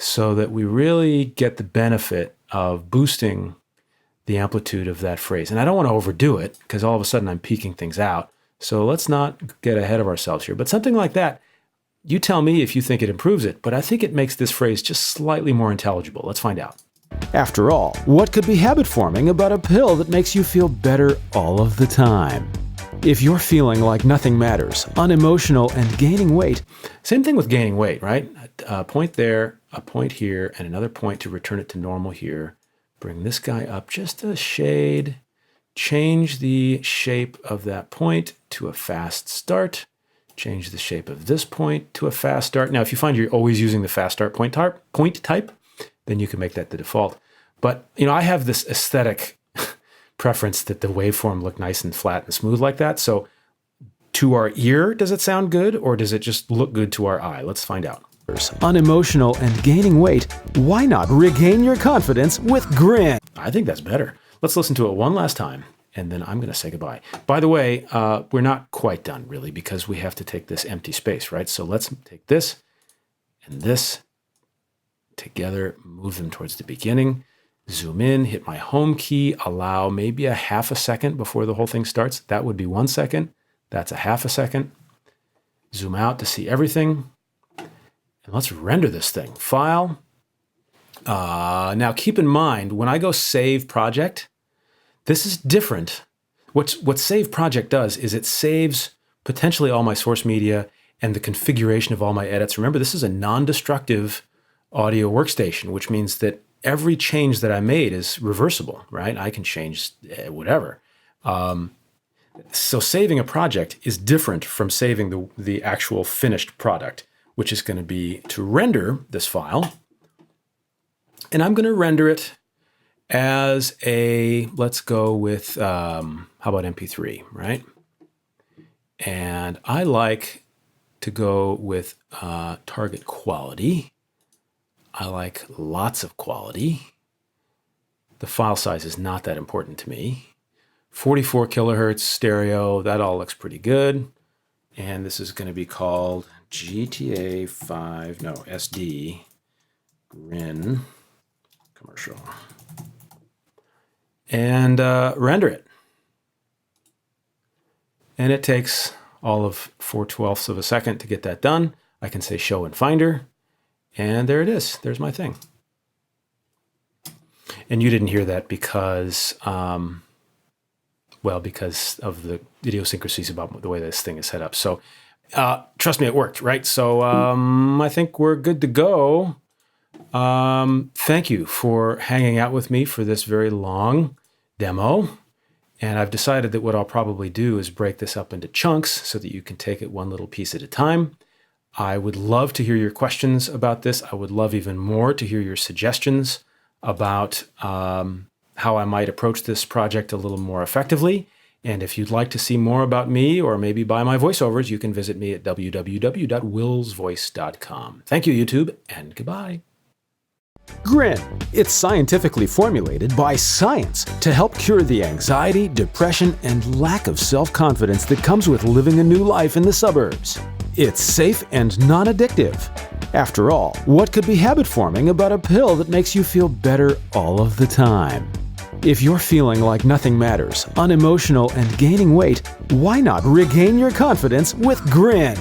so that we really get the benefit of boosting the amplitude of that phrase. And I don't want to overdo it because all of a sudden I'm peaking things out. So let's not get ahead of ourselves here. But something like that, you tell me if you think it improves it, but I think it makes this phrase just slightly more intelligible. Let's find out. After all, what could be habit forming about a pill that makes you feel better all of the time? If you're feeling like nothing matters, unemotional, and gaining weight, same thing with gaining weight, right? A point there, a point here, and another point to return it to normal here. Bring this guy up just a shade. Change the shape of that point to a fast start. Change the shape of this point to a fast start. Now, if you find you're always using the fast start point type, then you can make that the default. But, I have this aesthetic preference that the waveform look nice and flat and smooth like that. So to our ear, does it sound good or does it just look good to our eye? Let's find out. Unemotional and gaining weight, why not regain your confidence with grin? I think that's better. Let's listen to it one last time and then I'm going to say goodbye. By the way, we're not quite done really because we have to take this empty space, right? So let's take this and this together, move them towards the beginning. Zoom in, hit my home key, allow maybe a half a second before the whole thing starts. That would be 1 second. That's a half a second. Zoom out to see everything. And let's render this thing. File. Now keep in mind, when I go save project, this is different. What save project does is it saves potentially all my source media and the configuration of all my edits. Remember, this is a non-destructive audio workstation, which means that every change that I made is reversible, right? I can change whatever. So saving a project is different from saving the actual finished product, which is going to be to render this file. And I'm going to render it as let's go with, how about MP3, right? And I like to go with target quality. I like lots of quality. The file size is not that important to me. 44 kilohertz stereo, that all looks pretty good. And this is going to be called SD Grin commercial. And render it. And it takes all of 4/12 of a second to get that done. I can say show in Finder. And there it is. There's my thing. And you didn't hear that because, because of the idiosyncrasies about the way this thing is set up. So trust me, it worked, right? So I think we're good to go. Thank you for hanging out with me for this very long demo. And I've decided that what I'll probably do is break this up into chunks so that you can take it one little piece at a time. I would love to hear your questions about this. I would love even more to hear your suggestions about how I might approach this project a little more effectively. And if you'd like to see more about me or maybe buy my voiceovers, you can visit me at www.willsvoice.com. Thank you, YouTube, and goodbye. Grin. It's scientifically formulated by science to help cure the anxiety, depression, and lack of self-confidence that comes with living a new life in the suburbs. It's safe and non-addictive. After all, what could be habit forming about a pill that makes you feel better all of the time? If you're feeling like nothing matters, unemotional, and gaining weight, why not regain your confidence with Grin?